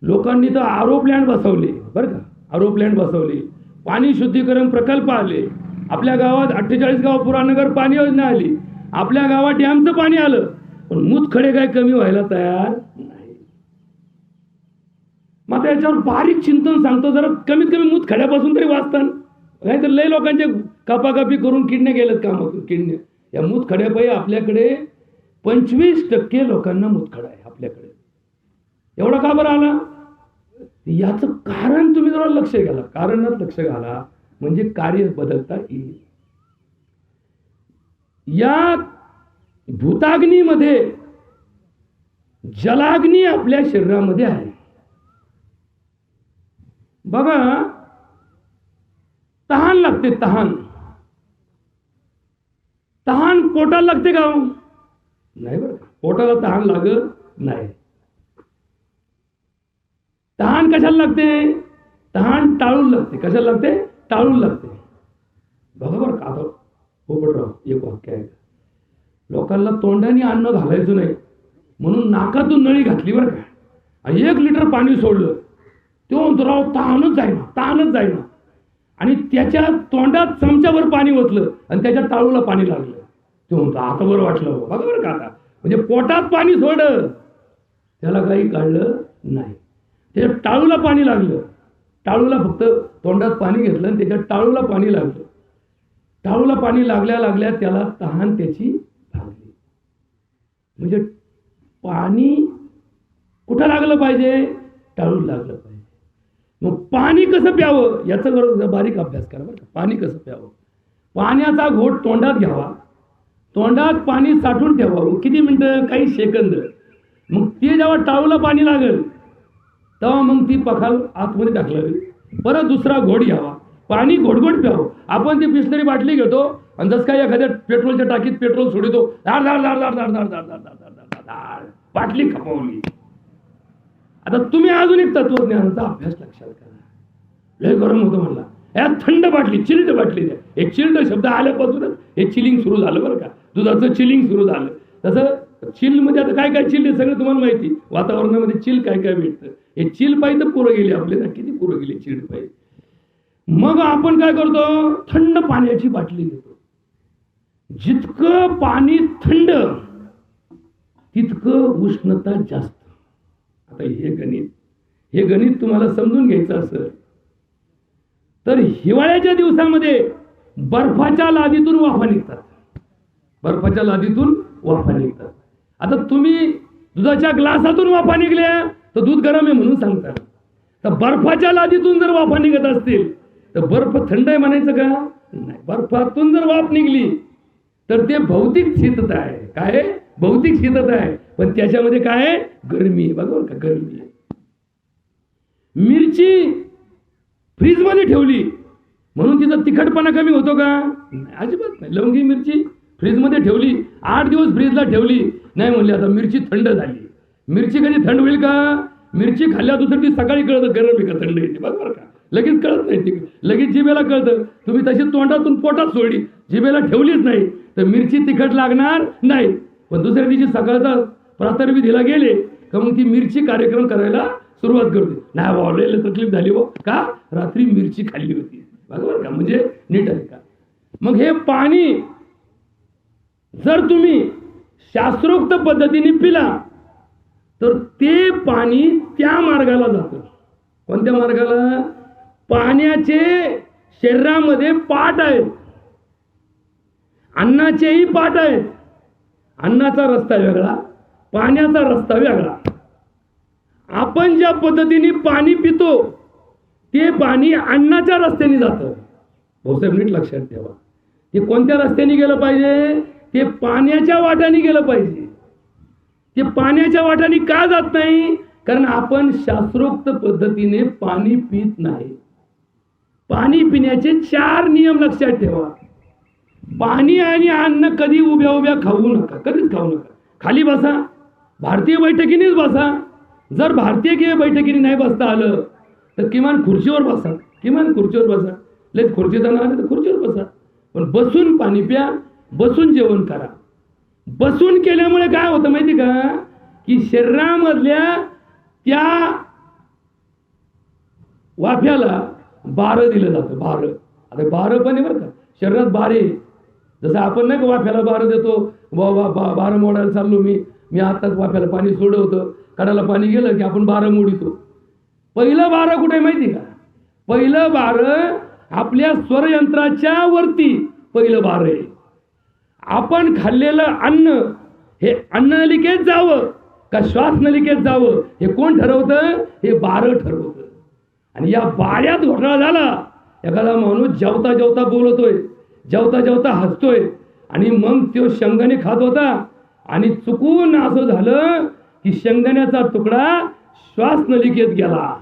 A: लोकांनी तर आरो प्लॅन्ट बसवले बरं का. आरो प्लॅन्ट बसवले, पाणी शुद्धीकरण प्रकल्प आले. आपल्या गावात 48 गाव पुरानगर पाणी योजना आली. आपल्या गावात डॅमचं पाणी आलं, पण मुतखडे काय कमी व्हायला तयार नाही. मग याच्यावर बारीक चिंतन सांगतो. जरा कमीत कमी मुतखड्यापासून तरी वाचतात. नाही तर लय लोकांचे कापाकापी करून किडण्या गेलेत काम. किडण्या या मुतखड्यापायी आपल्याकडे 25% लोकांना मुतखडा आहे आपल्याकडे. एवढा का बरं आला? याचं कारण तुम्ही जरा लक्ष घाला. कारणात लक्ष घाला म्हणजे कार्य बदलता येईल. या भूताग्नीमध्ये जलाग्नी आपल्या शरीरामध्ये आहे. बघा, तहान लागते. तहान पोटाला लागते का? नाही बरं का, पोटाला तहान लागत नाही. तहान कशाला लागते? तहान टाळून लागते. कशाला लागते? टाळून लागते. बरोबर का? आता पोपटराव एक वाक्य आहे, लोकांना तोंडाने अन्न घालायचं नाही म्हणून नाकातून नळी घातली बरं का, आणि 1 लिटर पाणी सोडलं, तो म्हणतो राव तहानच जाईना, आणि त्याच्या तोंडात चमच्याभर पाणी ओतलं आणि त्याच्या टाळूला पाणी लागलं. तो म्हणतो आता बरं वाटलं. बघा बरं का, आता म्हणजे पोटात पाणी सोडलं त्याला काही कळलं नाही. त्याच्या टाळूला पाणी लागलं. टाळूला फक्त तोंडात पाणी घेतलं आणि त्याच्या टाळूला पाणी लागलं. टाळूला पाणी लागल्या लागल्या त्याला तहान त्याची भागली. म्हणजे पाणी कुठं लागलं पाहिजे? टाळूला लागलं पाहिजे. मग पाणी कसं प्यावं याचा जरा बारीक अभ्यास करा बरं का. पाणी कसं प्यावं? पाण्याचा घोट तोंडात घ्यावा, तोंडात पाणी साठवून ठेवावं. किती मिनिटं? काही सेकंद. मग ते जेव्हा टाळूला पाणी लागेल तेव्हा मग ती पखाल आतमध्ये टाकलावी. परत दुसरा घोट घ्यावा, पाणी घोटघोट प्यावं. आपण ती बिसलरी बाटली घेतो आणि जसं काय एखाद्या पेट्रोलच्या टाकीत पेट्रोल सोडतो, धाड धाड धाड धाड धाड धाड धाड धाड धाड धाड धाड बाटली खपवली. आता तुम्ही अजून एक तत्वज्ञानाचा अभ्यास लक्षात करा. लय गरम होतं म्हणला, या थंड बाटली, चिल्ड बाटली द्या. एक चिल्ड शब्द आल्यापासूनच हे चिलिंग सुरू झालं बरं का. दुधाचं चिलिंग सुरू झालं. तसं चिल मध्ये आता काय काय चिल सगळं तुम्हाला माहिती. वातावरणामध्ये चिल काय काय भेटतं. हे चिल पायी तर पुरं गेली आपले ना, किती पुरं गेली चिल्ड पायी. मग आपण काय करतो? थंड पाण्याची बाटली घेतो. जितकं पाणी थंड तितकं उष्णता जास्त. आता हे गणित तुम्हाला समजून घ्यायचं असेल तर हिवाळ्याच्या दिवसामध्ये बर्फाच्या लादीतून वाफा निघतात. बर्फाच्या लादीतून वाफा निघतात. आता तुम्ही दुधाच्या ग्लासातून वाफा निघल्या तर दूध गरम आहे म्हणून सांगता. तर बर्फाच्या लादीतून जर वाफा निघत असतील तर बर्फ थंड आहे म्हणायचं का? नाही. बर्फातून जर वाफ निघली तर ते भौतिक शीतता आहे. काय? भौतिक शीतता आहे. पण त्याच्यामध्ये काय आहे? गरमी आहे. बघा का, गरमी आहे. मिरची फ्रीज मध्ये ठेवली म्हणून तिचा तिखटपणा कमी होतो का? अजिबात नाही. लवंगी मिरची फ्रीज मध्ये ठेवली, 8 दिवस फ्रीजला ठेवली, नाही म्हणली आता मिरची थंड झाली. मिरची कधी थंड होईल का? मिरची खाल्ल्या दुसऱ्या दिवशी सकाळी कळतं गरम आहे का थंड येते. बरोबर का? लगेच कळत नाही. लगेच जिभेला कळतं. तुम्ही तशी तोंडातून पोटात सोडली, जिभेला ठेवलीच नाही तर मिरची तिखट लागणार नाही. पण दुसऱ्या दिवशी सकाळचा प्रातर्विधीला गेले का मग ती मिरची कार्यक्रम करायला सुरुवात करते. नाही बाबा तकलीफ झाली हो का? रात्री मिरची खाल्ली होती. बरोबर का? म्हणजे नीट आहे का? मग हे पाणी जर तुम्ही शास्त्रोक्त पद्धतीने पिला तर ते पाणी त्या मार्गाला जातं. कोणत्या मार्गाला? पाण्याचे शरीरामध्ये पाट आहेत, अन्नाचेही पाट आहेत. अन्नाचा रस्ता वेगळा, पाण्याचा रस्ता वेगळा. आपण ज्या पद्धतीने पाणी पितो ते पाणी अन्नाच्या रस्त्याने जातं. भाऊसाहेब नीट लक्षात ठेवा. ते कोणत्या रस्त्याने गेलं पाहिजे? ते पाण्याच्या वाटाने गेलं पाहिजे. ते पाण्याच्या वाटाने का जात नाही? कारण आपण शास्त्रोक्त पद्धतीने पाणी पित नाही. पाणी पिण्याचे 4 नियम लक्षात ठेवा. पाणी आणि अन्न कधी उभ्या उभ्या खाऊ नका, कधीच खाऊ नका. खाली बसा, भारतीय बैठकीनेच बसा. जर भारतीय बैठकीने नाही बसता आलं तर किमान खुर्चीवर बसा. किमान खुर्चीवर बसा. लयच खुर्चीचा ना आलं तर खुर्चीवर बसा. पण बसून पाणी प्या, बसून जेवण करा. बसून केल्यामुळे काय होतं माहिती का? की शरीरामधल्या त्या वाफ्याला बारं दिलं जातं. बारं, आता बारं पण आहे बरं का शरीरात. बारे जसं आपण नाही का वाफ्याला बारं देतो. बारं मोडायला चाललो मी आताच वाफ्याला पाणी सोडवतं, कडाला पाणी गेलं की आपण बारं मोडितो. पहिलं बारं कुठे माहिती का? पहिलं बारं आपल्या स्वरयंत्राच्या वरती पहिलं बारं आहे. आपण खाल्लेलं अन्न हे अन्ननलिकेत जावं का श्वास नलिकेत जावं हे कोण ठरवतं? हे बारं ठरवतं. आणि या बाऱ्यात घोटाळा झाला. एखादा माणूस जेवता जेवता बोलतोय, जेवता जेवता हसतोय आणि मग तो शेंगदाणे खात होता आणि चुकून असं झालं की शेंगदाण्याचा तुकडा श्वास नलिकेत गेला.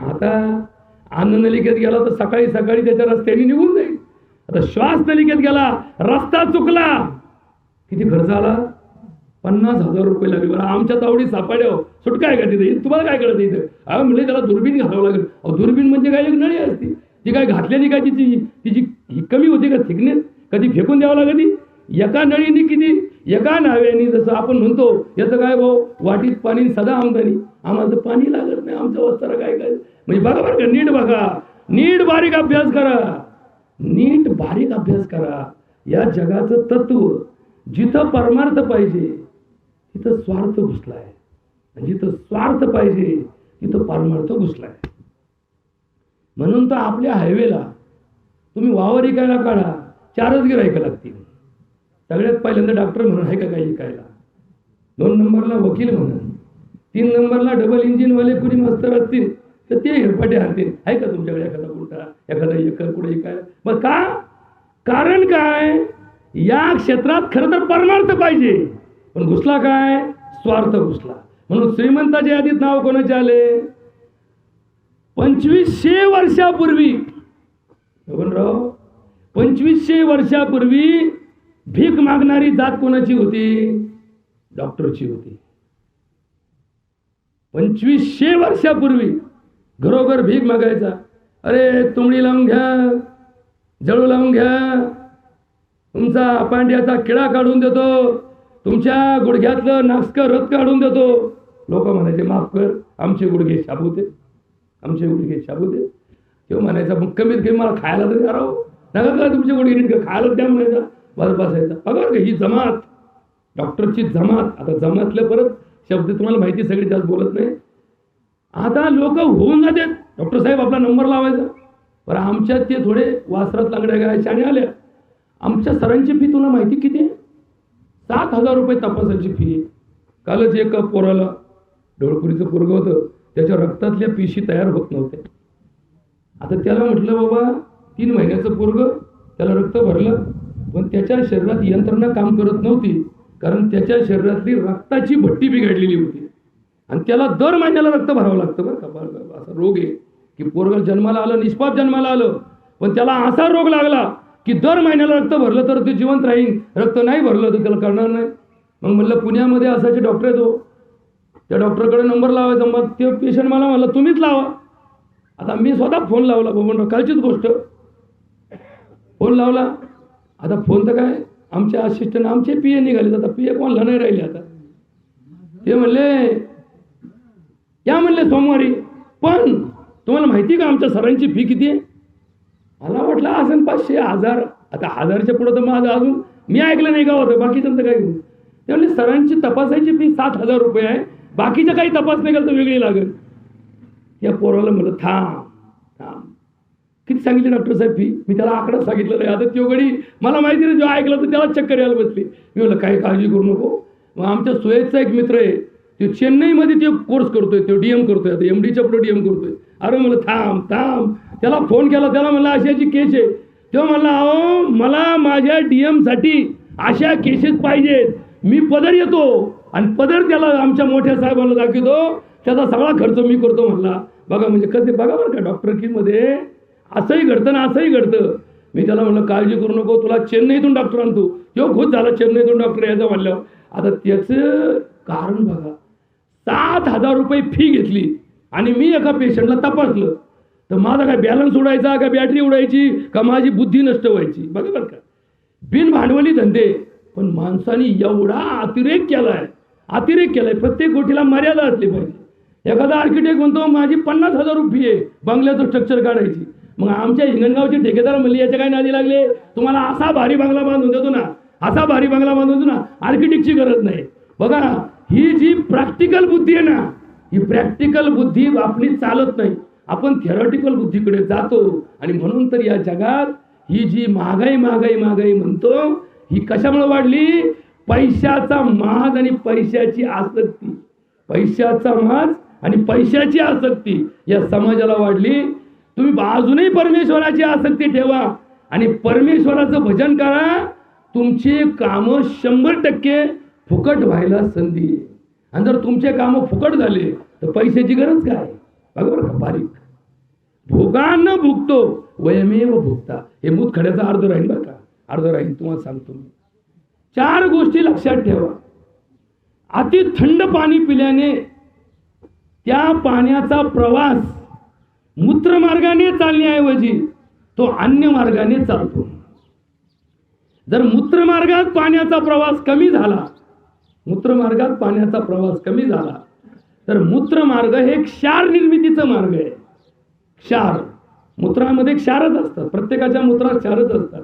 A: आता अन्न नलिकेत गेला तर सकाळी सकाळी त्याच्या रस्त्याने निघून जाईल. आता श्वास नलिकेत गेला, रस्ता चुकला, किती खर्च आला? 50,000 रुपये लागले. बरं आमच्या तावडी सापड्या सुटका आहे का तिथे? तुम्हाला काय कळतं इथं? म्हणजे त्याला दुर्बीन घालावं लागेल. दुर्बीन म्हणजे काय? एक नळी असती ती काय घातलेली काय तिची कमी होती का थिकनेस? कधी फेकून द्यावं लागते. एका नळीने किती, एका नाव्याने जसं आपण म्हणतो याचं काय भाऊ वाटीत पाणी सदा आमदानी, आम्हाला तर पाणी लागत नाही, आमच्या वस्ताला काय काय. म्हणजे बघा बरं का, नीट बघा, नीट बारीक अभ्यास करा, नीट बारीक अभ्यास करा. या जगाचं तत्व जिथं परमार्थ पाहिजे तिथं स्वार्थ घुसलाय. आणि जिथं स्वार्थ पाहिजे तिथं परमार्थ घुसलाय. म्हणून तर आपल्या हायवेला तुम्ही वावर इकायला काढा, 4च गिऱ्हाईक लागतील. सगळ्यात पहिल्यांदा डॉक्टर म्हणून आहे का काही इकायला, 2 नंबरला वकील म्हणून, 3 नंबरला डबल इंजिनवाले कुणी मास्तर असतील तर ते हेरपाटे आणतील. आहे का तुमच्याकडे एखादा गुंठा, एखादा एकर कुठे इकायला? मग का? कारण काय? या क्षेत्रात खरं तर परमार्थ पाहिजे, पण घुसला काय? स्वार्थ घुसला. म्हणून श्रीमंताच्या यादीत नाव कोणाचे आले? 2500 वर्षापूर्वी, बबनराव, 2500 वर्षापूर्वी भीक मागणारी जात कोणाची होती? डॉक्टरची होती. 2500 वर्षापूर्वी घरोघर भीक मागायचा. अरे तुंबडी लावून घ्या, जळू लावून घ्या, तुमचा पांड्याचा किडा काढून देतो, तुमच्या गुडघ्यातलं नासकं रक्त काढून देतो. लोक म्हणायचे माफ कर, आमचे गुडघे शाबू दे, आमचे गुडघे शाबू दे. तेव्हा म्हणायचा मग कमीत कमी मला खायला तरी राहो, नका का तुमचे गुडघे नीट खायला द्या म्हणायचा. बस बसायचा. बघा का ही जमात, डॉक्टरची जमात. आता जमातले परत शब्द तुम्हाला माहिती, सगळी जास्त बोलत नाही. आता लोक होऊन जातात, डॉक्टर साहेब आपला नंबर लावायचा. बरं आमच्यात ते थोडे वासरात लांगड्या गायच्या आणि आल्या. आमच्या सरांची फी तुला माहिती किती आहे? 7,000 रुपये तपासाची फी आहे. कालच एक पोराला, ढोळपुरीचं पोरगं होतं, त्याच्या रक्तातल्या पिशी तयार होत नव्हत्या. आता त्याला म्हटलं बाबा 3 महिन्याचं पोरगं, त्याला रक्त भरलं, पण त्याच्या शरीरात यंत्रणा काम करत नव्हती, कारण त्याच्या शरीरातली रक्ताची भट्टी बिघडलेली होती. आणि त्याला दर महिन्याला रक्त भरावं लागतं. बरं का, असा रोग आहे की पोरगं जन्माला आलं, निष्पाप जन्माला आलं, पण त्याला असा रोग लागला की दर महिन्याला रक्त भरलं तर ते जिवंत राहील, रक्त नाही भरलं तर त्याला करणार नाही. मग म्हणलं पुण्यामध्ये असाचे डॉक्टर आहे, तो त्या डॉक्टरकडे नंबर लावायचा. मग ते पेशंट मला म्हणलं तुम्हीच लावा. आता मी स्वतः फोन लावला, बाबा कालचीच गोष्ट, फोन लावला. आता फोन तर काय, आमचे असिस्टंट, आमचे PA निघाले. आता PA कोणाला नाही राहिले. आता ते म्हणले या, म्हणले सोमवारी. पण तुम्हाला माहिती का आमच्या सरांची फी किती आहे? मला वाटलं असेल 500, 1000. आता 1000च्या पुढे तर माझं अजून मी ऐकलं नाही का होतं, बाकीच्यांचं काय घेऊन. ते म्हणले सरांची तपासायची फी 7,000 रुपये आहे, बाकीचं काही तपास नाही केलं तर वेगळी लागेल. या पोराला म्हणलं थांब थांब, किती सांगितली डॉक्टर साहेब फी? मी त्याला आकडा सांगितलेला आहे. आता त्यो गडी मला माहिती नाही, जो ऐकलं तर त्याला चक्कर यायला बसली. मी म्हणलं काही काळजी करू नको. मग आमच्या सुयेशचा एक मित्र आहे, तो चेन्नईमध्ये ते कोर्स करतोय, तो DM करतोय, आता MDच्या पुढे DM करतोय. अरे म्हणलं थांब थांब. त्याला फोन केला, त्याला म्हणलं अशाची केस आहे. तेव्हा म्हणला अहो मला माझ्या DM साठी अशा केसेस पाहिजेत, मी पदर येतो आणि पदर त्याला आमच्या मोठ्या साहेबांना दाखवतो, त्याचा सगळा खर्च मी करतो म्हणला. बघा म्हणजे कधी बघा बरं का, डॉक्टरकीमध्ये असंही घडतं ना असंही घडतं. मी त्याला म्हणलं काळजी करू नको, तुला चेन्नईतून डॉक्टर आणतो. तो खुद झाला चेन्नईतून डॉक्टर यायचं म्हणलं. आता त्याचं कारण बघा, 7,000 रुपये फी घेतली आणि मी एका पेशंटला तपासलं तर माझा काय बॅलन्स उडायचा का, बॅटरी उडायची का, माझी बुद्धी नष्ट व्हायची. बघा बरं का, बिन भांडवली धंदे. पण माणसाने एवढा अतिरेक केलाय. प्रत्येक गोष्टीला मर्यादा असली पाहिजे. एखादा आर्किटेक्ट म्हणतो माझी 50,000 रुपये आहे बंगल्याचं स्ट्रक्चर काढायची. मग आमच्या हिंगणगावचे ठेकेदार म्हणले याच्या काय नादी लागले, तुम्हाला असा भारी बंगला बांधून देतो ना, असा भारी बंगला बांधून देतो ना, आर्किटेक्टची गरज नाही. बघा ही जी प्रॅक्टिकल बुद्धी आहे ना, ही प्रॅक्टिकल बुद्धी आपली चालत नाही. आपण थेरॉटिकल बुद्धीकडे जातो. आणि म्हणून तर या जगात ही जी महागाई म्हणतो, ही कशामुळे वाढली? पैशाचा माज आणि पैशाची आसक्ती. पैशाचा माज आणि पैशाची आसक्ती या समाजाला वाढली. तुम्ही अजूनही परमेश्वराची आसक्ती ठेवा आणि परमेश्वराचं भजन करा, तुमची कामं 100% फुकट व्हायला संधी आहे. आणि जर तुमचे कामं फुकट झाले तर पैशाची गरज काय? बघा बरं का, बारीक भोगान भुगतो वयमेव भुगता, हे मूतखड्याचा अर्ध राहील बरं का, अर्ध राहील. तुम्हाला सांगतो मी 4 गोष्टी लक्षात ठेवा. अति थंड पाणी पिल्याने त्या पाण्याचा प्रवास मूत्रमार्गाने चालण्याऐवजी तो अन्य मार्गाने चालतो. जर मूत्रमार्गात पाण्याचा प्रवास कमी झाला, तर मूत्रमार्ग हे क्षार निर्मितीचं मार्ग आहे. क्षार, मूत्रामध्ये क्षारच असतात, प्रत्येकाच्या मूत्रात क्षारच असतात.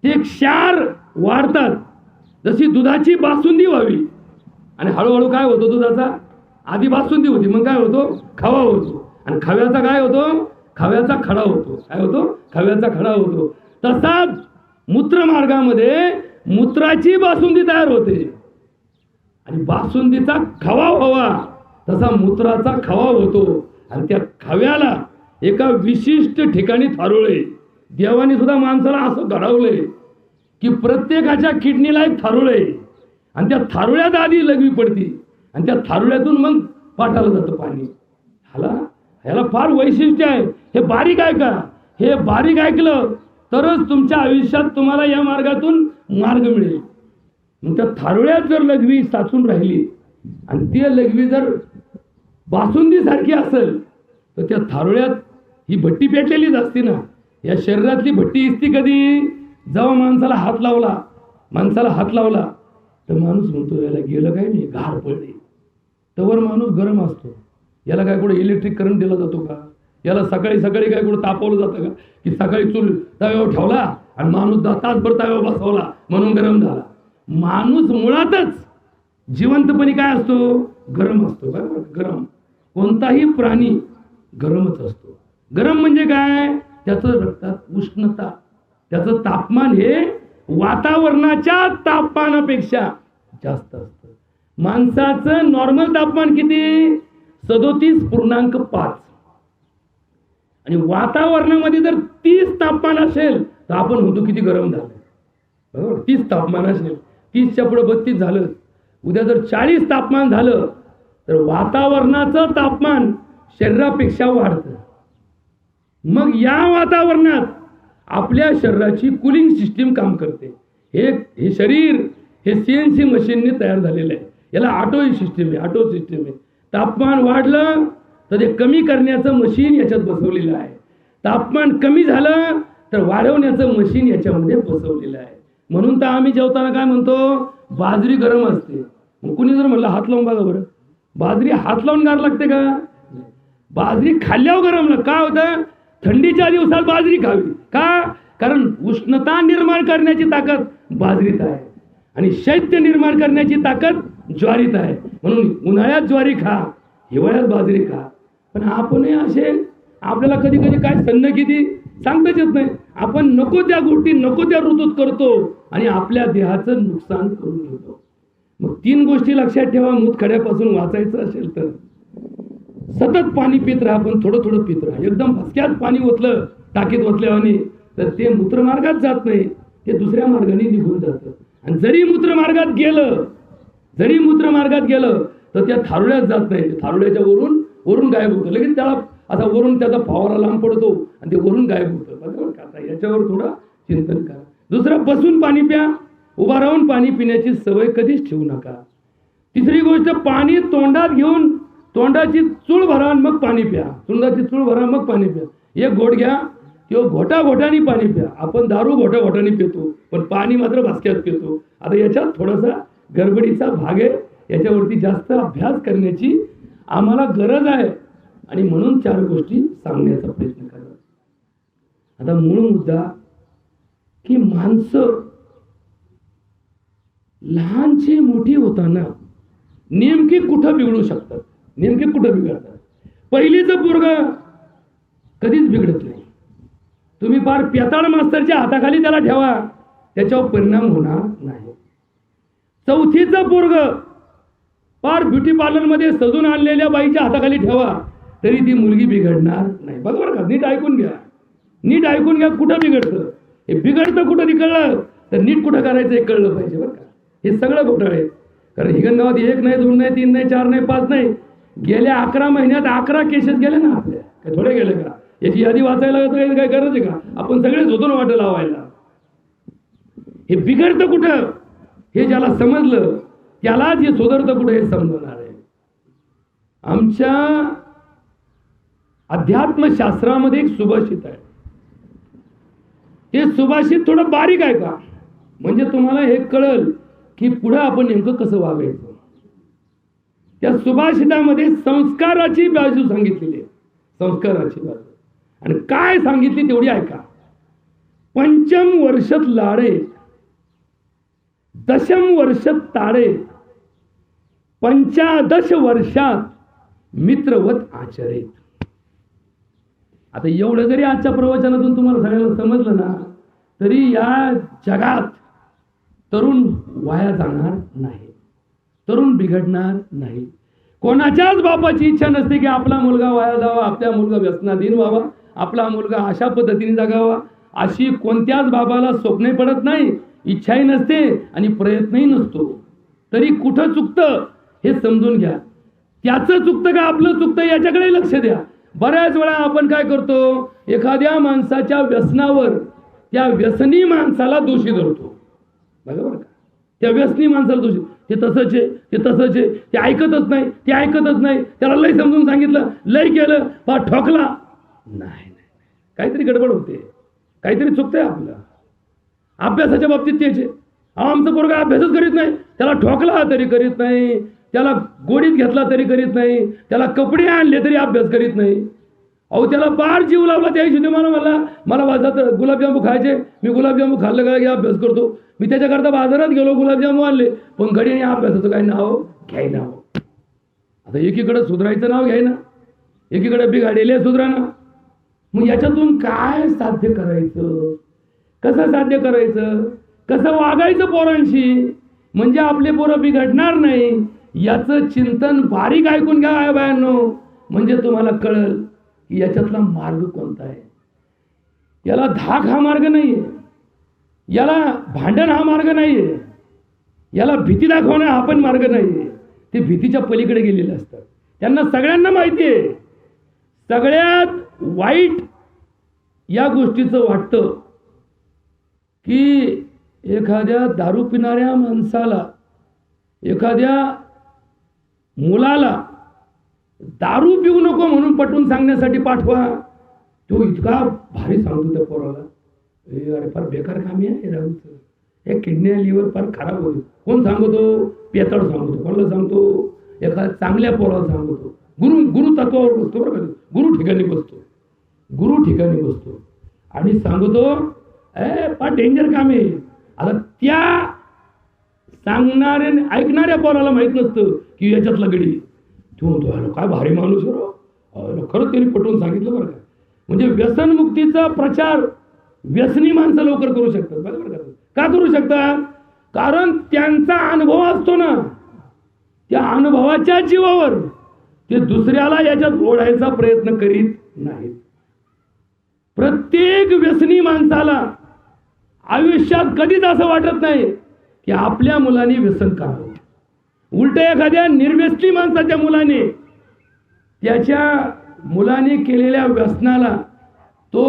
A: ते क्षार वाढतात. जशी दुधाची बासुंदी व्हावी आणि हळूहळू काय होतो दुधाचा आधी बासुंदी होती, मग काय होतो, खवा होतो. आणि खव्याचा काय होतो, खव्याचा खडा होतो. काय होतो, खव्याचा खडा होतो. तसाच मूत्रमार्गामध्ये मूत्राची बासुंदी तयार होते. आणि बासुंदीचा खवा व्हावा तसा मूत्राचा खवा होतो. आणि त्या खव्याला एका विशिष्ट ठिकाणी थारोळे. देवाने सुद्धा माणसाला असं घडवलंय की प्रत्येकाच्या किडनीला एक थारोळ आहे. आणि त्या थारोळ्यात आधी लघवी पडती आणि त्या थारोळ्यातून मग पाठाला जातं पाणी. ह्याला फार वैशिष्ट्य आहे. हे बारीक ऐका, हे बारीक ऐकलं तरच तुमच्या आयुष्यात तुम्हाला या मार्गातून मार्ग मिळेल. मग त्या थारोळ्यात जर लघवी साचून राहिली आणि ती लघवी जर बासुंदी सारखी असेल तर त्या थारोळ्यात ही भट्टी पेटलेलीच असते ना. या शरीरातली भट्टी इसती कधी, जेव्हा माणसाला हात लावला तर माणूस म्हणतो याला गेलं काय नाही, गार पडले. तवर माणूस गरम असतो. याला काय कुठे इलेक्ट्रिक करंट दिला जातो का, याला सकाळी काय कुठं तापवलं जातं का, की सकाळी चूल तव्यावर ठेवला आणि माणूस तासभर तव्यावर बसवला म्हणून गरम झाला. माणूस मुळातच जिवंतपणी काय असतो, गरम असतो. काय गरम, कोणताही प्राणी गरमच असतो. गरम म्हणजे काय, त्याचं रक्तात उष्णता, त्याचं तापमान हे वातावरणाच्या तापमानापेक्षा जास्त असतं. माणसाचं नॉर्मल तापमान किती, 37.5. आणि वातावरणामध्ये जर 30 तापमान असेल तर आपण म्हणतो किती गरम झालं. बरोबर, 30 तापमान असेल, 30च्या पुढे 32 झालं. उद्या जर 40 तापमान झालं तर वातावरणाचं तापमान शरीरापेक्षा वाढतं. मग या वातावरणात आपल्या शरीराची कूलिंग सिस्टीम काम करते. हे शरीर हे CNC मशीनने तयार झालेलं आहे. याला ऑटो सिस्टीम आहे. तापमान वाढलं तर ते कमी करण्याचं मशीन याच्यात बसवलेलं आहे. तापमान कमी झालं तर वाढवण्याचं मशीन याच्यामध्ये बसवलेलं आहे. म्हणून तर आम्ही जेवताना काय म्हणतो, बाजरी गरम असते. मग कुणी जर म्हणलं हात लावून बघा बरं, बाजरी हात लावून गार लागते का, बाजरी खाल्ल्यावर गरम का होतं. थंडीच्या दिवसात बाजरी खावी का, कारण उष्णता निर्माण करण्याची ताकद बाजरीत आहे आणि शैत्य निर्माण करण्याची ताकद ज्वारीत आहे. म्हणून उन्हाळ्यात ज्वारी खा, हिवाळ्यात बाजरी खा. पण आपण असे, आपल्याला कधी कधी काय सन्न किती सांगताच येत नाही. आपण नको त्या गोष्टी नको त्या ऋतूत करतो आणि आपल्या देहाचं नुकसान करून घेतो. मग 3 गोष्टी लक्षात ठेवा. मूतखड्यापासून वाचायचं असेल तर सतत पाणी पित राहा, पण थोडं थोडं पित राहा. एकदम भसक्यात पाणी ओतलं टाकीत ओतल्यावानी तर ते मूत्रमार्गात जात नाही, ते दुसऱ्या मार्गाने निघून जातं. आणि जरी मूत्रमार्गात गेलं तर त्या थारोळ्यात जात नाही. थारोळ्याच्या वरून गायब होतं. लगेच त्याला आता वरून त्याचा फवारा लांब पडतो आणि ते वरून गायब होतं. बरोबर का, आता याच्यावर थोडं चिंतन करा. दुसरं, बसून पाणी प्या. उभा राहून पाणी पिण्याची सवय कधीच ठेवू नका. तिसरी गोष्ट, पाणी तोंडात घेऊन तोंडाची चूळ भरा मग पाणी प्या. तोंडाची चूळ भरा मग पाणी प्या. एक घोट घ्या किंवा घोटाघोटाने पाणी प्या. आपण दारू घोटाघोटाने पितो, पण पाणी मात्र भासक्यात पितो. आता याच्यात थोडासा गडबडीचा भाग आहे. याच्यावरती जास्त अभ्यास करण्याची आम्हाला गरज आहे आणि म्हणून 4 गोष्टी सांगण्याचा प्रयत्न करा. आता मूळ मुद्दा की माणसं लहानची मोठी होताना नेमकी कुठं बिघडू शकतात, नेमके कुठं बिघडतात. पहिलीचं पोरगं कधीच बिघडत नाही. तुम्ही फार पेताळ मास्तरच्या हाताखाली त्याला ठेवा, त्याच्यावर परिणाम होणार नाही. चौथीचं पोरगं फार ब्युटी पार्लर मध्ये सजून आणलेल्या बाईच्या हाताखाली ठेवा, तरी ती मुलगी बिघडणार नाही. बरोबर का, नीट ऐकून घ्या कुठं बिघडतं. हे बिघडतं कुठं कळलं तर नीट कुठं करायचं हे कळलं पाहिजे. बरं का, हे सगळं घोटाळे. कारण हिंगणगावात 1 नाही, 2 नाही, 3 नाही, 4 नाही, 5 नाही, गेल्या 11 महिन्यात 11 केसेस गेले ना आपल्या. काय थोडे गेले का, याची यादी वाचायला काय गरज आहे का, आपण सगळेच होतो ना वाटं लावायला. हे बिघडतं कुठं हे ज्याला समजलं त्यालाच हे सुधारतं कुठं हे समजणार आहे. आमच्या अध्यात्मशास्त्रामध्ये एक सुभाषित आहे. हे सुभाषित थोडं बारीक आहे का, म्हणजे तुम्हाला हे कळल की पुढे आपण नेमकं कसं वागायचं. त्या सुभाषितामध्ये संस्काराची बाजू सांगितलेली आहे, संस्काराची बाजू. आणि काय सांगितली तेवढी ऐका. 5 वर्षात लाडे, 10 वर्षात ताडे, 15 वर्षात मित्रवत आचरेत. आता एवढं जरी आजच्या प्रवचनातून तुम्हाला सगळ्यांना समजलं ना, तरी या जगात तरुण वाया जाणार नाही, तरुण बिघडणार नाही. कोणाच्याच बापाची इच्छा नसते की आपला मुलगा वाया जावा, आपला मुलगा व्यसनाधीन व्हावा, आपला मुलगा अशा पद्धतीने जगावा. अशी कोणत्याच बाबाला स्वप्नही पडत नाही, इच्छाही नसते आणि प्रयत्नही नसतो. तरी कुठं चुकतं हे समजून घ्या. त्याचं चुकतं का आपलं चुकतं याच्याकडे लक्ष द्या. बऱ्याच वेळा आपण काय करतो, एखाद्या माणसाच्या व्यसनावर त्या व्यसनी माणसाला दोषी धरतो. बरोबर का? त्या व्यसनी माणसाला दोषी, ते तसंच आहे, ते तसंच आहे, ते ऐकतच नाही, ते ऐकतच नाही, त्याला लय समजून सांगितलं, लय केलं, पा ठोकला. नाही, काहीतरी गडबड होते, काहीतरी चुकतंय आपलं. अभ्यासाच्या बाबतीत त्याचे आमचं पोरगा अभ्यासच करीत नाही, त्याला ठोकला तरी करीत नाही, त्याला गोडीत घेतला तरी करीत नाही, त्याला कपडे आणले तरी अभ्यास करीत नाही. अहो त्याला बार जीव लावला त्या हिशोबाने मला बाजारात गुलाबजामू खायचे, मी गुलाबजामू खाल्लं का अभ्यास करतो. मी त्याच्याकरता बाजारात गेलो, गुलाबजामू आणले, पण घडी अभ्यासाचं काही नाव घ्यायना. आता एकीकडे सुधारायचं नाव घ्यायना, एकीकडे बिघाडेले सुधारणा. मग याच्यातून काय साध्य करायचं, कसं साध्य करायचं, कसं वागायचं पोरांशी म्हणजे आपले पोरं बिघडणार नाही, याचं चिंतन बारीक ऐकून घ्या बायांनो. म्हणजे तुम्हाला कळेल की याच्यातला मार्ग कोणता आहे. याला धाक हा मार्ग नाहीये, याला भांडण हा मार्ग नाहीये, याला भीती दाखवणं हा पण मार्ग नाहीये. ते भीतीच्या पलीकडे गेलेले असतात. त्यांना सगळ्यांना माहिती आहे. सगळ्यात वाईट या गोष्टीचं वाटतं की एखाद्या दारू पिणाऱ्या माणसाला, एखाद्या मुलाला दारू पिऊ नको म्हणून पटवून सांगण्यासाठी पाठवा. तो इतका भारी सांगतो त्या पोराला, अरे फार बेकार कामी आहे दारूचं, हे किडनी लिव्हर फार खराब होईल. कोण सांगतो? पेताळ सांगतो. कोणाला सांगतो? एखाद्या चांगल्या पोराला सांगतो. गुरु तत्वावर बसतो बरं का, गुरु ठिकाणी बसतो, गुरु ठिकाणी बसतो आणि सांगतो फार डेंजर काम आहे. आता त्या सांगणाऱ्या ऐकणाऱ्या पोराला माहित नसतं की याच्यातला गडी. तो म्हणतो काय भारी माणूस आहे, खरंच त्यांनी पटवून सांगितलं बरं का. म्हणजे व्यसनमुक्तीचा प्रचार व्यसनी माणसं लवकर करू शकतात. बरोबर का करू शकतात? कारण त्यांचा अनुभव असतो ना, त्या अनुभवाच्या जीवावर ते दुसऱ्याला याच्यात ओढायचा प्रयत्न करीत नाहीत. प्रत्येक व्यसनी माणसाला आयुष्यात कधीच असं वाटत नाही की आपल्या मुलाने व्यसन करावं. उलट एखाद्या निर्व्यसनी माणसाच्या मुलाने त्याच्या मुलाने केलेल्या व्यसनाला तो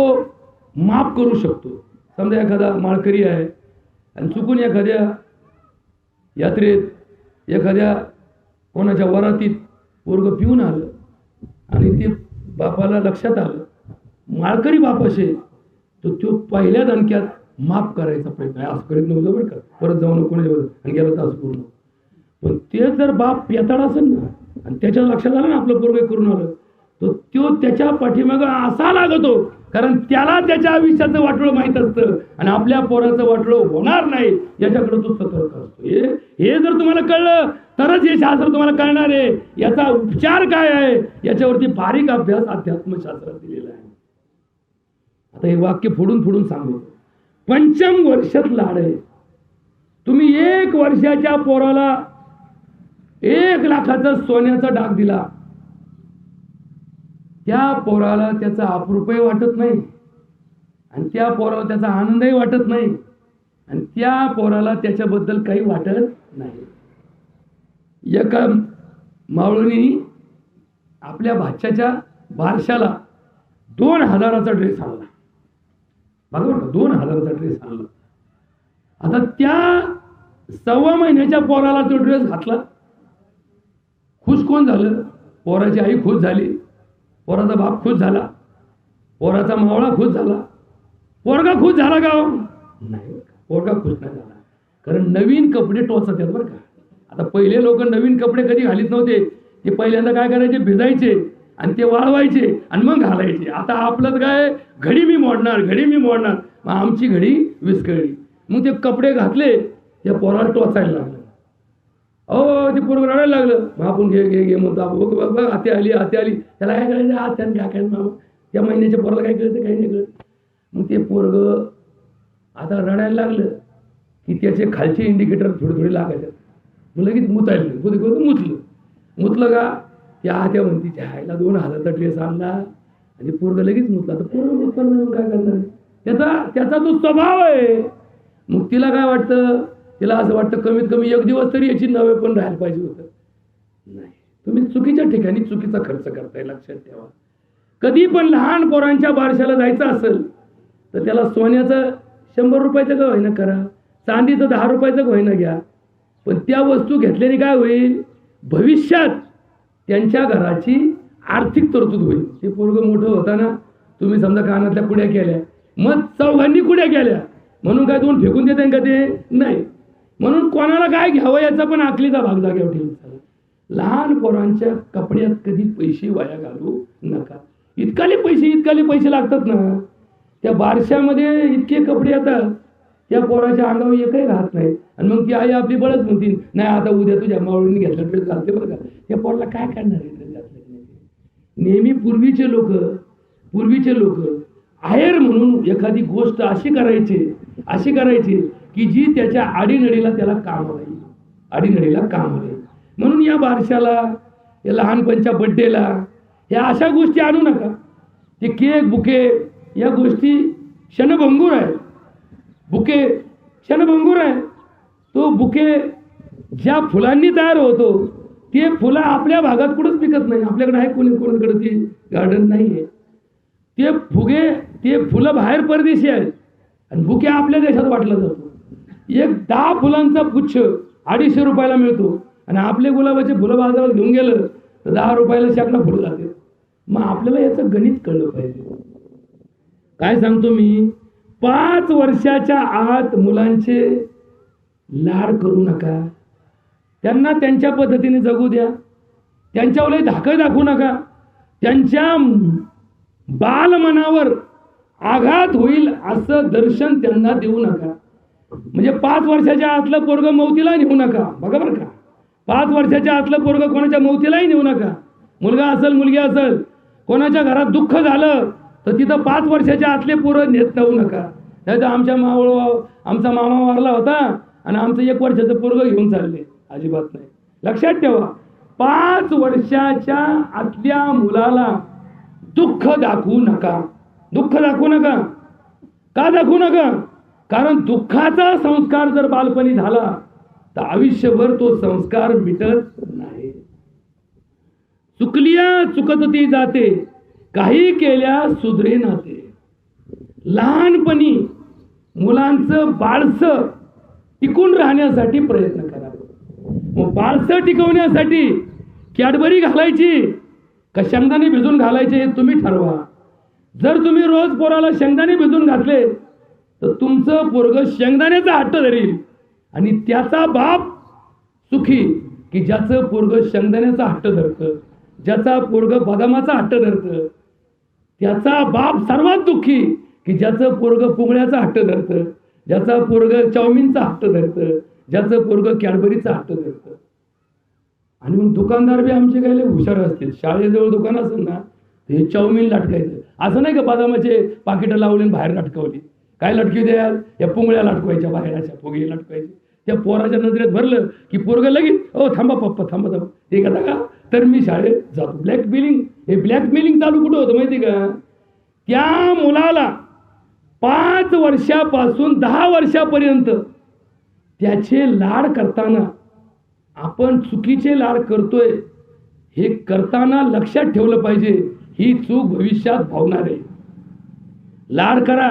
A: माफ करू शकतो. समजा एखादा माळकरी आहे आणि चुकून एखाद्या यात्रेत, एखाद्या कोणाच्या वरातीत पोरगं पिऊन आलं आणि ते बापाला लक्षात आलं, माळकरी बाप असेल तर तो पहिल्या दणक्यात माफ करायचा प्रयत्न आहे. असं करीत नव्हतं बरं का, परत जाऊन कोणाच्या आणि गेलं तास पूर्ण. पण ते जर बाप पेताळ असेल ना आणि त्याच्या लक्षात आलं ना आपलं पोरगं करून आलं, तर तो त्याच्या पाठीमागं असा लागतो, कारण त्याला त्याच्या आयुष्याचं वाटोळं माहीत असतं आणि आपल्या पोराचं वाटोळं होणार नाही याच्याकडे तो सतर्क असतो. हे जर तुम्हाला कळलं तरच हे शास्त्र तुम्हाला कळणार आहे. याचा उपचार काय आहे याच्यावरती बारीक अभ्यास अध्यात्मशास्त्रात दिलेला आहे. आता हे वाक्य फोडून फोडून सांगतो. पंचम वर्षात लाड आहे. तुम्ही 1 वर्षाच्या पोराला 1 लाखाचा सोन्याचा डाग दिला, त्या पोराला त्याचा अप्रूपही वाटत नाही आणि त्या पोराला त्याचा आनंदही वाटत नाही आणि त्या पोराला त्याच्याबद्दल काही वाटत नाही. एका मावळीने आपल्या भाच्याच्या बारशाला 2000चा ड्रेस आणला. बघा 2000चा ड्रेस आणला. आता त्या 1.25 महिन्याच्या पोराला तो ड्रेस घातला. खुश कोण झालं? पोराची आई खुश झाली, पोराचा बाप खुश झाला, पोराचा मावळा खुश झाला. पोरगा खुश झाला का? नाही, पोरगा खुश नाही झाला. कारण नवीन कपडे टोचत आहेत बरं का. आता पहिले लोक नवीन कपडे कधी घालीत नव्हते. ते पहिल्यांदा काय करायचे, भिजायचे आणि ते वाळवायचे आणि मग घालायचे. आता आपलं काय, घडी मी मोडणार, घडी मी मोडणार, मग आमची घडी विस्कळली. मग ते कपडे घातले, त्या पोराला टोचायला लागलं. अहो ते पोरग रडायला लागलं. मग आपण घे घे घे म्हणतो आपण, बघ बघ आते आली आते आली. त्याला काय करायचं, आत्याने काय काय मामा त्या महिन्याच्या पोराला काय कळतं, काही नाही कळत. मग ते पोरग आता रडायला लागलं की त्याचे खालचे इंडिकेटर थोडे थोडे लागायचे. मग लगेच मुतलं मुतलं का त्या आत्या म्हणती आईला 2000चा ड्रेस आणला आणि पोरग लगेच मुतला. तर पोरग मुतलं काय करणार, त्याचा तो स्वभाव आहे. मग तिला काय वाटतं, तिला असं वाटतं कमीत कमी एक दिवस तरी याची नवे पण राहायला पाहिजे होतं. नाही, तुम्ही चुकीच्या ठिकाणी चुकीचा खर्च करताय, लक्षात ठेवा. कधी पण लहान पोरांच्या बारशाला जायचं असेल तर त्याला सोन्याचं 100 रुपयाचं का होईना करा, चांदीचं 10 रुपयाचं का होईना घ्या. पण त्या वस्तू घेतल्याने काय होईल, भविष्यात त्यांच्या घराची आर्थिक तरतूद होईल. ते पोरगं मोठं होताना तुम्ही समजा कानातल्या कुड्या केल्या, मग चौघांनी कुड्या केल्या म्हणून काय दोन फेकून देते का, ते नाही. म्हणून कोणाला काय घ्यावं याचा पण आखलीचा भाग जागेवर ठेवायचा. लहान पोरांच्या कपड्यात कधी पैसे वाया घालू नका. इतकाले पैसे लागतात ना, त्या बारशामध्ये इतके कपडे येतात, त्या पोराच्या अंगावर एकही राहत नाही. आणि मग ती आई आपली बळच म्हणतील, नाही आता उद्या तुझ्या मावळीने घेतला ड्रेस घालते बरं का. त्या पोराला काय करणार आहे ड्रेस घातलं. नेहमी पूर्वीचे लोक आहेर म्हणून एखादी गोष्ट अशी करायची की जी त्याच्या आडीनडीला त्याला काम येईल. म्हणून या बारशाला, या लहानपणच्या बड्डेला या अशा गोष्टी आणू नका. ते केक बुके या गोष्टी क्षणभंगूर आहे. तो बुके ज्या फुलांनी तयार होतो ते फुलं आपल्या भागात कुठंच पिकत नाही. आपल्याकडे आहे कोणाकडे ते गार्डन नाही आहे. ते फुलं बाहेर परदेशी आहेत आणि बुके आपल्या देशात वाटला जातो. एक 10 फुलांचा गुच्छ 250 रुपयाला मिळतो आणि आपले गुलाबाचे फुलं बाजारात घेऊन गेलं तर 10 रुपयाला शेकडा फुलं जाते. मग आपल्याला याचं गणित कळलं पाहिजे. काय सांगतो मी, 5 वर्षाच्या आत मुलांचे लाड करू नका. त्यांना त्यांच्या पद्धतीने जगू द्या. त्यांच्यावर धाकं दाखवू नका. त्यांच्या बालमनावर आघात होईल असं दर्शन त्यांना देऊ नका. म्हणजे 5 वर्षाच्या आतलं पोरगं मौतीला नेऊ नका. बघा बरं का, 5 वर्षाच्या आतलं पोरगं कोणाच्या मौतीलाही नेऊ नका. मुलगा असेल मुलगी असेल, कोणाच्या घरात दुःख झालं तर तिथं 5 वर्षाच्या आतले पोरं नेत जाऊ नका. नाही तर आमचा मामा वारला होता आणि आमचं 1 वर्षाचं पोरगं घेऊन चालले, अजिबात नाही. लक्षात ठेवा, 5 वर्षाच्या आतल्या मुलाला दुःख दाखवू नका. का दाखवू नका? कारण दुःखाचा संस्कार जर बालपणी झाला तर आयुष्यभर तो संस्कार मिटत नाही. चुकलिया चुकत ती जाते, काही केल्या सुधरे नाते. लहानपणी मुलांचं बाळसं टिकून राहण्यासाठी प्रयत्न करा. मग बाळसं टिकवण्यासाठी कॅडबरी घालायची का शेंगदाणे भिजून घालायचे हे तुम्ही ठरवा. जर तुम्ही रोज पोराला शेंगदाणे भिजून घातले तर तुमचं पोरगं शेंगदाण्याचा हट्ट धरील आणि त्याचा बाप सुखी की ज्याचं पोरगं शेंगदाण्याचा हट्ट धरतं, ज्याचा पोरगं बदामाचा हट्ट धरतं. त्याचा बाप सर्वात दुःखी की ज्याचं पोरगं पुंगळ्याचा हट्ट धरतं, ज्याचा पोरगं चाऊमिनचा हट्ट धरतं, ज्याचं पोरगं कॅडबरीचा हट्ट धरतं. आणि मग दुकानदार बी आमचे काही हुशार असतील. शाळेजवळ दुकान असेल ना हे चाऊमिन लटकायचं. असं नाही का बदामाचे पाकिटं लावले बाहेर लटकवली. काय लटकी द्याल, या पुंगळ्या लटकवायच्या, बाहेर अशा फुगे लटकवायचे. त्या पोराच्या नजरेत भरलं की पोरगं लगेच थांबा पप्पा थांबा. हे का का तर मी शाळेत जातो. ब्लॅकमेलिंग चालू कुठं होतं माहिती का? त्या मुलाला 5 वर्षापासून 10 वर्षापर्यंत त्याचे लाड करताना आपण चुकीचे लाड करतोय हे करताना लक्षात ठेवलं पाहिजे. ही चूक भविष्यात भावणार आहे. लाड करा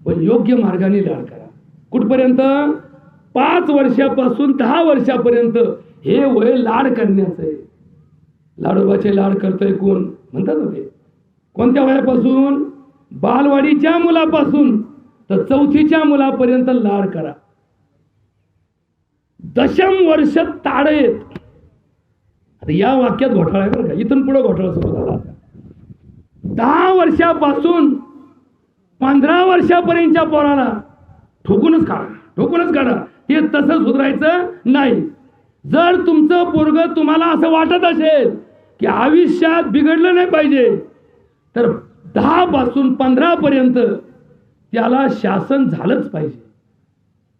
A: पण योग्य मार्गाने लाड करा. कुठपर्यंत? 5 वर्षापासून 10 वर्षापर्यंत हे वय लाड करण्याचं आहे. लाडोबाचे लाड करतोय कोण म्हणतात ना ते. कोणत्या वयापासून? बालवाडीच्या मुलापासून तर 4थीच्या मुलापर्यंत लाड करा. 10 वर्ष ताडयेत. आता या वाक्यात घोटाळा आहे बरं का. इथून पुढे घोटाळा सुरू झाला. 10 वर्षापासून 15 वर्षापर्यंतच्या पोराला ठोकूनच काढा. हे तसं सुधारायचं नाही. जर तुमचं पोरगं तुम्हाला असं वाटत असेल की आयुष्यात बिघडलं नाही पाहिजे, तर 10 पासून 15 पर्यंत त्याला शासन झालंच पाहिजे.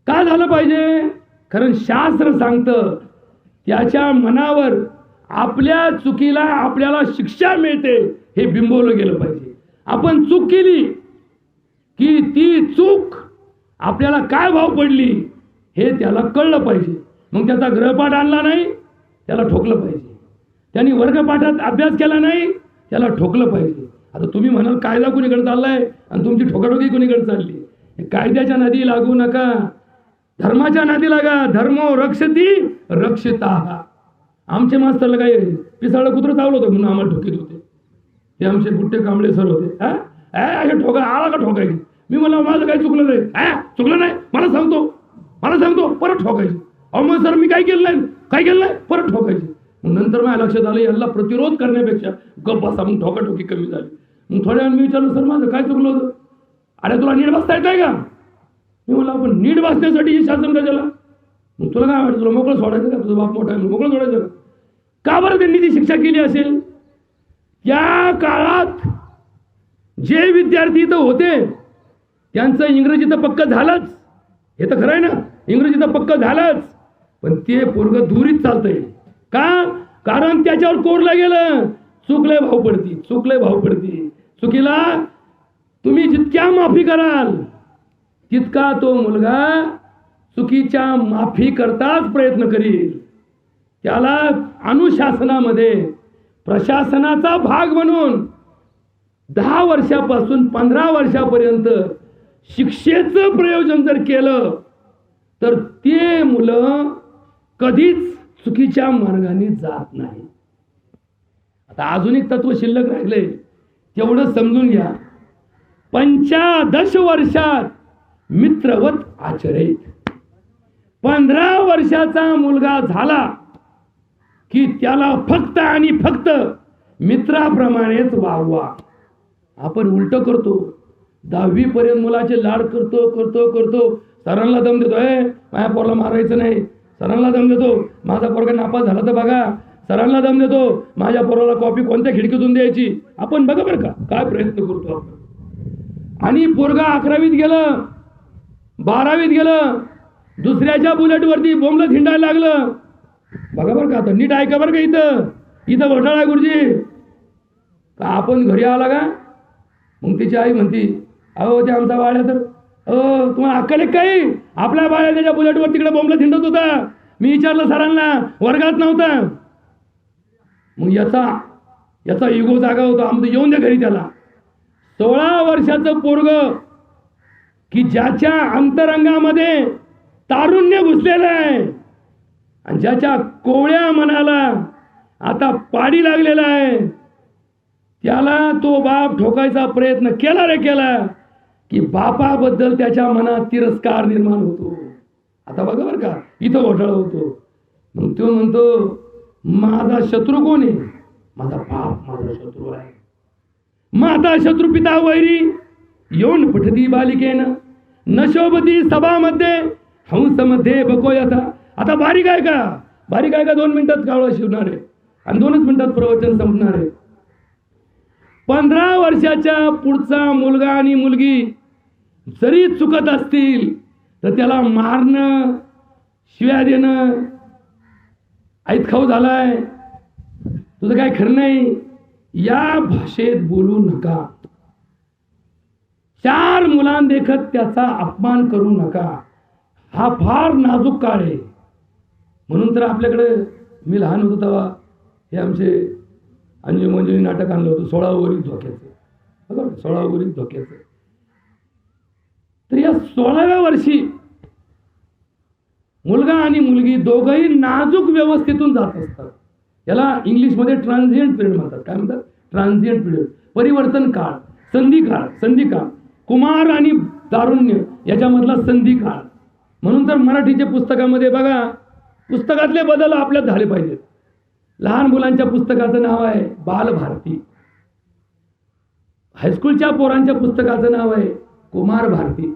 A: का झालं पाहिजे? कारण शास्त्र सांगतं त्याच्या मनावर आपल्या चुकीला आपल्याला शिक्षा मिळते हे बिंबवलं गेलं पाहिजे. आपण चूक केली की ती चूक आपल्याला काय भाव पडली हे त्याला कळलं पाहिजे. मग त्याचा गृहपाठ आणला नाही त्याला ठोकलं पाहिजे, त्यांनी वर्गपाठात अभ्यास केला नाही त्याला ठोकलं पाहिजे. आता तुम्ही म्हणाल कायदा कुणीकडे चाललाय आणि तुमची ठोकाठोकी कुणीकडे चालली? कायद्याच्या नादी लागू नका, धर्माच्या नादी लागा. धर्मो रक्षती रक्षिता. आमचे मास्तरला काय पिसाळं कुत्रं चावलं होतं म्हणून आम्हाला ठोकीत होते. ते आमचे बुट्टे कांबळे सर होते. असे ठोका आला का ठोकायची? मी मला माझं काही चुकलं नाही. चुकलं नाही मला सांगतो परत ठोकायची. अहो मग सर मी काय केलं नाही परत ठोकायची. मग नंतर माझ्या लक्षात आलं याला प्रतिरोध करण्यापेक्षा गप्प बसा. मग ठोकाठोकी कमी झाली. मग थोड्या वेळ मी विचारलं सर माझं काय चुकलं होतं? अरे तुला नीट बसता येत आहे का? मी म्हणलं आपण नीट बसण्यासाठी शासन कशाला? मग तुला काय वाटतं? तुला मोकळं सोडायचं का? तुझं बाप मोठा आहे मोकळं सोडायचं का बरं त्यांनी ती शिक्षा केली असेल? या काळात जे विद्यार्थी इथं होते त्यांचं इंग्रजी तर पक्क झालंच, हे तर खरं आहे ना, इंग्रजी तर पक्क झालंच, पण ते पोरगं दुरीत चालतंय. का? कारण त्याच्यावर कोरलं गेलं चुकले भाव पडती. चुकीला तुम्ही जितक्या माफी कराल तितका तो मुलगा चुकीच्या माफी करताच प्रयत्न करील. त्याला अनुशासनामध्ये प्रशासनाचा भाग म्हणून 10 वर्षापासून 15 वर्षापर्यंत शिक्षेचं प्रयोजन जर केलं तर ते मुलं कधीच चुकीच्या मार्गाने जात नाही. आता आधुनिक तत्व शिल्लक राहिले तेवढं समजून घ्या. 15 वर्षात मित्रवत आचरित. 15 वर्षाचा मुलगा झाला की त्याला फक्त आणि फक्त मित्राप्रमाणेच वागवा. आपण उलट करतो. 10वी पर्यंत मुलाचे लाड करतो सरांना दम देतो. माझ्या पोराला मारायचं नाही, सरांना दम देतो. माझा पोरगा नापास झाला तर बघा, सरांना दम देतो. माझ्या पोराला कॉपी कोणत्या खिडकीतून द्यायची आपण बघा बरं का काय प्रयत्न करतो आपण. आणि पोरगा 11वीत गेलं, 12वीत गेलं, दुसऱ्याच्या बुलेटवरती बोंबलं हिंडायला लागलं. बघा बरं का आता नीट ऐका बरं का. इथं घोटाळा आहे गुरुजी. का आपण घरी आला का मग तिची आई म्हणती अहो ते आमचा बाळ्या तर तुम्हाला अक्कल आहे काही? आपल्या बाळ्या त्याच्या बुलेटवर तिकडे बोंबलं हिंडत होता. मी विचारलं सरांना, वर्गात नव्हता. मग याचा इगो जागा होता. आमचं येऊन दे घरी त्याला. 16 वर्षाचं पोरग की ज्याच्या अंतरंगामध्ये तारुण्य घुसलेलं आहे आणि ज्याच्या कोवळ्या मनाला आता पाडी लागलेला आहे, त्याला तो बाप ठोकायचा प्रयत्न केला की बापाबद्दल त्याच्या मनात तिरस्कार निर्माण होतो. आता बघा बरं का इथं घोटाळा होतो. मग तो म्हणतो माझा शत्रू कोण आहे? माझा बाप माझा शत्रू आहे. माता शत्रू पिता वैरी येऊन पठती बालिकेनं नशोबती सभामध्ये हंसमध्ये बकोयथा. आता बारीक आहे का 2 मिनिटात कावळा शिवणार आहे आणि 2च मिनिटात प्रवचन संपणार आहे. 15 वर्षाच्या पुढचा मुलगा आणि मुलगी जरी चुकत असतील तर त्याला मारणं, शिव्या देणं, ऐतखाऊ झालाय, तुझं काय खरं नाही, या भाषेत बोलू नका. 4 मुलांदेखत त्याचा अपमान करू नका. हा फार नाजूक काळ आहे. म्हणून तर आपल्याकडे मी लहान होतो तेव्हा हे आमचे अंजू मंजुनी नाटक आणलं होतं 16 वरील धोक्याचं. बघा 16 वरील धोक्याचं. तर या 16व्या वर्षी मुलगा आणि मुलगी दोघंही नाजूक व्यवस्थेतून जात असतात. याला इंग्लिशमध्ये ट्रान्झिएंट पिरियड म्हणतात. काय म्हणतात? Transient period. परिवर्तन काळ, संधी काळ. कुमार आणि तारुण्य याच्यामधला संधी काळ. म्हणून तर मराठीच्या पुस्तकामध्ये बघा पुस्तकातले बदल आपल्यात झाले पाहिजेत. लहान मुलांच्या पुस्तकाचं नाव आहे बालभारती. हायस्कूलच्या पोरांच्या पुस्तकाचं नाव आहे कुमार भारती.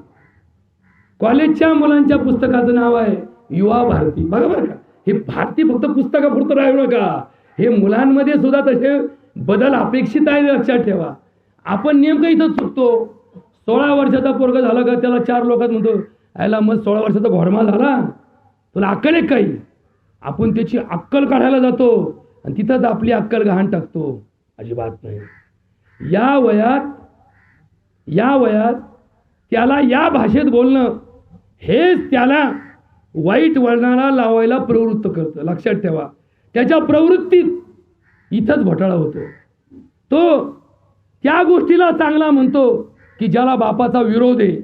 A: कॉलेजच्या मुलांच्या पुस्तकाचं नाव आहे युवा भारती. बघा बरं का हे भारतीय फक्त पुस्तकापुरतं राहू नका, हे मुलांमध्ये सुद्धा तसे बदल अपेक्षित आहे, लक्षात ठेवा. आपण नेमकं इथं चुकतो. 16 वर्षाचा पोरगा झाला का त्याला 4 लोकात म्हणतो, याला मग 16 वर्षाचा घोडमा झाला, तुला अक्कल आहे काही. आपण त्याची अक्कल काढायला जातो आणि तिथंच आपली अक्कल गहाण टाकतो. अजिबात नाही. या वयात त्याला या भाषेत बोलणं हेच त्याला वाईट वळणाला लावायला प्रवृत्त करतं. लक्षात ठेवा, त्याच्या प्रवृत्तीत इथंच घोटाळा होतो. तो त्या गोष्टीला चांगला म्हणतो की ज्याला बापाचा विरोध आहे,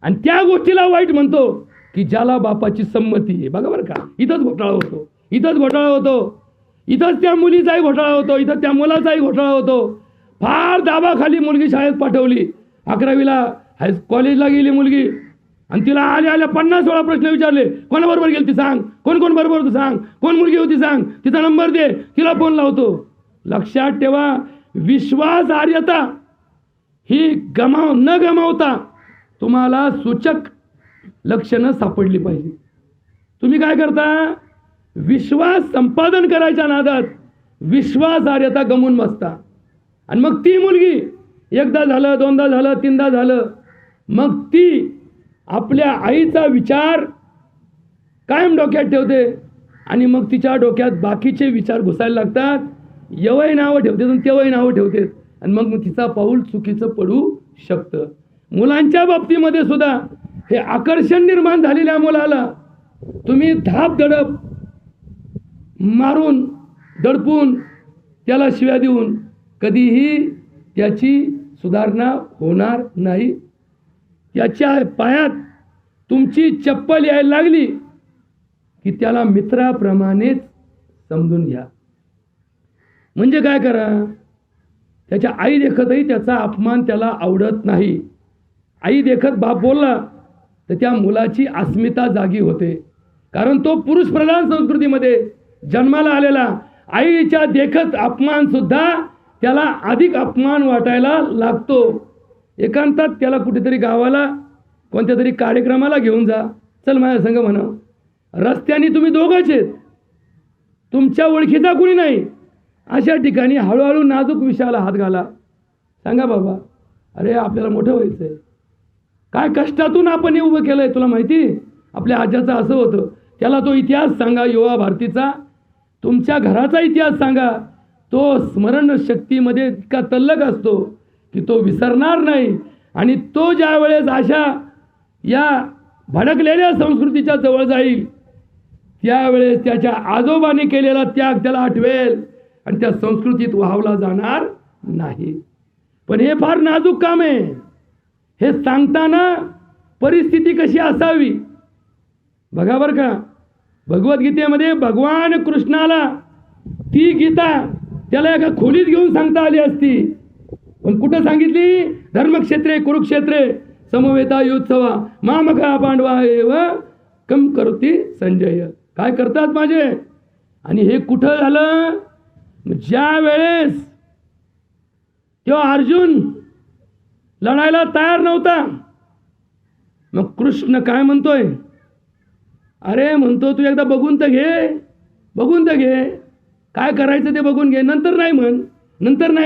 A: आणि त्या गोष्टीला वाईट म्हणतो की ज्याला बापाची संमती आहे. बघा बरं का, इथंच घोटाळा होतो, इथंच घोटाळा होतो, इथंच त्या मुलीचाही घोटाळा होतो, इथं त्या मुलाचाही घोटाळा होतो. फार दाबाखाली मुलगी शाळेत पाठवली, 11वीला कॉलेजला गेली मुलगी, आणि तिला आल्या 50 वेळा प्रश्न विचारले, कोणाबरोबर गेली ती सांग, कोण कोण बरोबर होतं सांग, कोण मुलगी होती सांग, तिचा नंबर दे, तिला फोन लावतो. लक्षात ठेवा, विश्वासार्हता ही न गमावता तुम्हाला सूचक लक्षणं सापडली पाहिजे. तुम्ही काय करता, विश्वास संपादन करायच्या नादात विश्वासार्हता गमवून बसता, आणि मग ती मुलगी एकदा झालं, दोनदा झालं, तीनदा झालं, मग ती आपल्या आईचा विचार कायम डोक्यात ठेवते, आणि मग तिच्या डोक्यात बाकीचे विचार घुसायला लागतात. एवढी नावं ठेवते आणि तेवढी नावं ठेवते, आणि मग तिचा पाऊल चुकीचं पडू शकतं. मुलांच्या बाबतीमध्ये सुद्धा हे आकर्षण निर्माण झालेल्या मुलाला तुम्ही धाप दडप मारून दडपून त्याला शिव्या देऊन कधीही त्याची सुधारणा होणार नाही. त्याच्या पायात तुमची चप्पल यायला लागली की त्याला मित्राप्रमाणेच समजून घ्या. म्हणजे काय करा, त्याच्या आई देखतही त्याचा अपमान त्याला आवडत नाही. आई देखत बाप बोलला तर त्या मुलाची अस्मिता जागी होते, कारण तो पुरुष प्रधान संस्कृतीमध्ये जन्माला आलेला. आईच्या देखत अपमान सुद्धा त्याला अधिक अपमान वाटायला लागतो. एकांतात त्याला कुठेतरी गावाला कोणत्या तरी कार्यक्रमाला घेऊन जा, चल माझ्या संग म्हणा. रस्त्याने तुम्ही दोघंच आहेत, तुमच्या ओळखीचा कुणी नाही. अशा ठिकाणी हळूहळू नाजूक विषयाला हात घाला. सांगा बाबा, अरे आपल्याला मोठं व्हायचं आहे, काय कष्टातून आपण हे उभं केलं आहे, तुला माहिती आपल्या आज्याचं असं होतं. त्याला तो इतिहास सांगा, युवा भारतीचा, तुमच्या घराचा इतिहास सांगा. तो स्मरणशक्तीमध्ये इतका तल्लक असतो की तो विसरणार नाही. आणि तो ज्या वेळेस अशा या भडकलेल्या संस्कृतीच्या जवळ जाईल त्यावेळेस त्याच्या आजोबांनी केलेला त्याग त्याला आठवेल आणि त्या संस्कृतीत वाहवला जाणार नाही. पण हे फार नाजूक काम आहे. हे सांगताना परिस्थिती कशी असावी बघा बरं का. भगवद्गीतेमध्ये भगवान कृष्णाला ती गीता त्याला एका खोलीत घेऊन सांगता आली असती, पण कुठं सांगितली, धर्मक्षेत्रे कुरुक्षेत्रे समवेता योत्सवा मामका पांडवा एव कम करती संजय. काय करतात माझे. आणि हे कुठं झालं, ज्या वेळेस तो अर्जुन लढायला तयार नव्हता, मग कृष्ण काय म्हणतोय, अरे म्हणतो तू एकदा बघून तर घे, काय करायचं ते बघून घे, नंतर नाही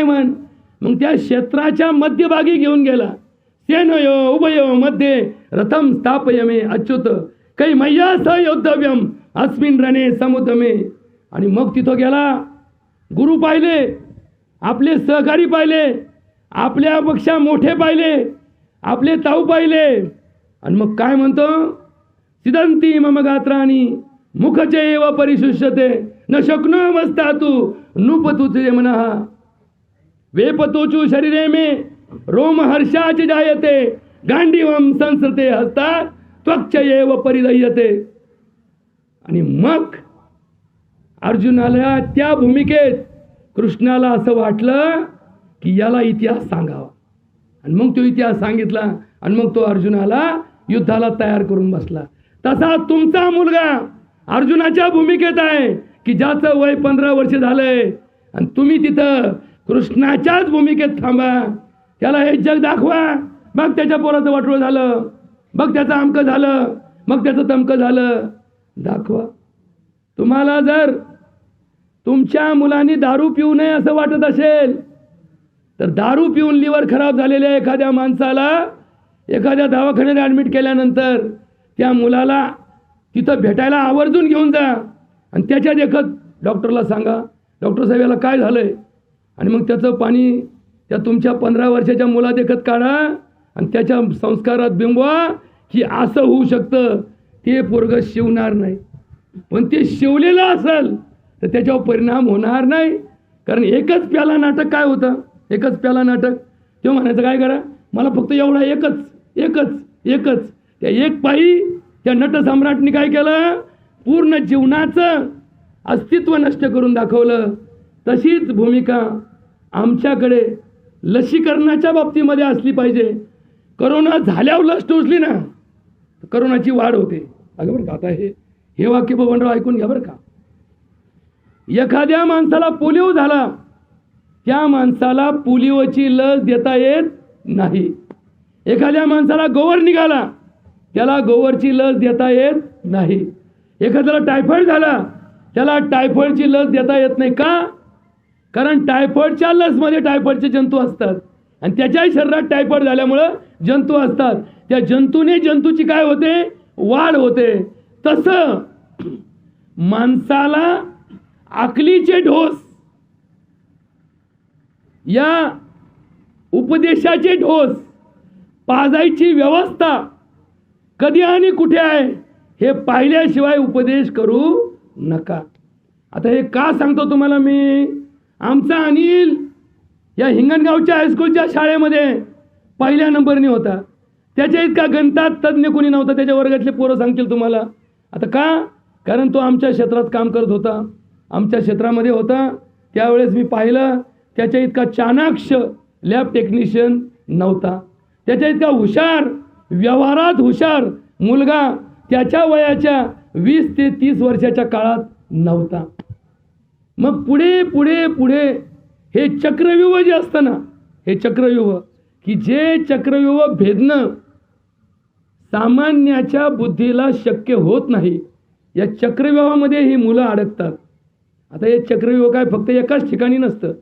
A: म्हण. मग त्या क्षेत्राच्या मध्यभागी घेऊन गेला. सेनयो उभयो मध्ये रथम स्थापयमे अच्युत काही मय्या स योद्धव्यम अस्मिन रणे समुद्रमे. आणि मग तिथं गेला, गुरु पाहिले, आपले सहकारी पाहिले, आपल्यापेक्षा मोठे पाहिले, आपले ताऊ पाहिले, आणि मग काय म्हणतो, सिदंती मम गात्राणी मुखचैव परिशुष्यते न शक्नो मस्तातु नुपतुचे मनः वेपतोचु शरीरे मे रोम हर्षाच जायते गांडीवम संसृते हस्तात त्वक्चैव परिदह्यते. आणि मग अर्जुनाला त्या भूमिकेत कृष्णाला असं वाटलं की याला इतिहास सांगावा, आणि मग तो इतिहास सांगितला, आणि मग तो अर्जुनाला युद्धाला तयार करून बसला. तसा तुमचा मुलगा अर्जुनाच्या भूमिकेत आहे की ज्याचं वय 15 वर्ष झालंय, आणि तुम्ही तिथं कृष्णाच्याच भूमिकेत थांबा. त्याला हे जग दाखवा, मग त्याच्या पोराचं वाटोळं झालं, मग त्याचं अमकं झालं, मग त्याचं तमकं झालं, दाखवा. तुम्हाला जर तुमच्या मुलांनी दारू पिऊ नये असं वाटत असेल तर दारू पिऊन लिव्हर खराब झालेल्या एखाद्या माणसाला एखाद्या दवाखान्यात ॲडमिट केल्यानंतर त्या मुलाला तिथं भेटायला आवर्जून घेऊन जा आणि त्याच्या देखत डॉक्टरला सांगा, डॉक्टर साहेब याला काय झालंय, आणि मग त्याचं पाणी त्या तुमच्या 15 वर्षाच्या मुला देखत काढा आणि त्याच्या संस्कारात बिंबवा की असं होऊ शकतं. ते पोरगं शिवणार नाही, पण ते शिवलेलं असेल तर त्याच्यावर परिणाम होणार नाही. कारण एकच प्याला नाटक काय होतं, एकच प्याला नाटक तो म्हणायचं काय करा, मला फक्त एवढा एकच एकच एकच. त्या एक पायी त्या नटसम्राटने काय केलं, पूर्ण जीवनाचं अस्तित्व नष्ट करून दाखवलं. तशीच भूमिका आमच्याकडे लसीकरणाच्या बाबतीमध्ये असली पाहिजे. करोना झाल्यावर लस टोचली ना करोनाची वाढ होते. अगं बरं का, आता हे वाक्य बबनराव ऐकून घ्या बरं का. एखाद्या माणसाला पोलिओ झाला, त्या माणसाला पोलिओची लस देता येत नाही. एखाद्या माणसाला गोवर निघाला, त्याला गोवरची लस देता येत नाही. एखाद्याला टायफॉइड झाला, त्याला टायफॉइडची लस देता येत नाही. का? कारण टायफॉइडच्या लसमध्ये टायफॉइडचे जंतू असतात आणि त्याच्याही शरीरात टायफॉइड झाल्यामुळं जंतू असतात. त्या जंतूने जंतूची काय होते, वाढ होते. तसं माणसाला अकलीचे ढोस, या उपदेशाचे ढोस पाजायची व्यवस्था कधी आणि कुठे आहे हे पाहिल्याशिवाय उपदेश करू नका. आता हे का सांगतो तुम्हाला मी, आमचा अनिल या हिंगणगावच्या हायस्कूलच्या शाळेमध्ये पहिल्या नंबरनी होता. त्याच्या इतका गणितात तज्ज्ञ कोणी नव्हता. त्याच्या वर्गातले पोरं सांगतील तुम्हाला. आता का? कारण तो आमच्या क्षेत्रात काम करत होता, आमच्या क्षेत्रामध्ये होता. त्यावेळेस मी पाहिलं त्याच्या इतका चाणाक्ष लॅब टेक्निशियन नव्हता. त्याच्या इतका हुशार, व्यवहारात हुशार मुलगा त्याच्या वयाच्या 20 ते 30 वर्षाच्या काळात नव्हता. मग पुढे पुढे पुढे हे चक्रव्यूह जे असतं ना, हे चक्रव्यूह की जे चक्रव्यूह भेदणं सामान्याच्या बुद्धीला शक्य होत नाही, या चक्रव्यूहामध्ये ही मुलं अडकतात. आता हे चक्रव्यूह काय फक्त एकाच ठिकाणी नसतं.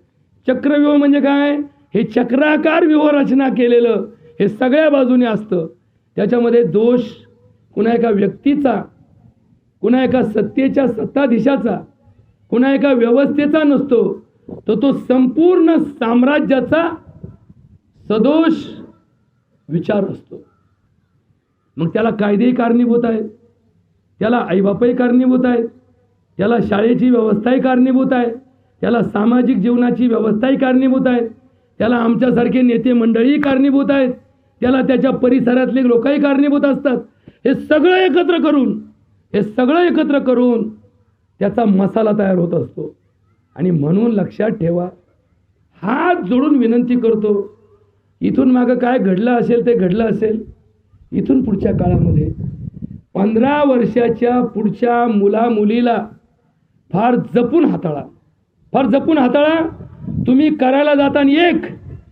A: चक्रव्यूह म्हणजे काय, हे चक्राकार व्यूहरचना केलेलं हे सगळ्या बाजूने असतं. त्याच्यामध्ये दोष कुणा एका व्यक्तीचा, कुणा एका सत्तेच्या सत्ताधीशाचा, कुणा एका व्यवस्थेचा नसतो, तो संपूर्ण साम्राज्याचा सदोष विचार असतो. मग त्याला कायदेही कारणीभूत आहेत, त्याला आईबापही कारणीभूत आहेत, त्याला शाळेची व्यवस्थाही कारणीभूत आहे, त्याला सामाजिक जीवनाची व्यवस्थाही कारणीभूत आहे, त्याला आमच्यासारखे नेते मंडळी कारणीभूत आहेत, त्याला त्याच्या परिसरातले लोकही कारणीभूत असतात. हे सगळं एकत्र करून त्याचा मसाला तयार होत असतो. आणि म्हणून लक्षात ठेवा, हात जोडून विनंती करतो, इथून मागं काय घडलं असेल ते घडलं असेल. इथून पुढच्या काळामध्ये 15 वर्षाच्या पुढच्या मुला मुलीला फार जपून हाताळा, फार जपून हाताळा. तुम्ही करायला जाताना एक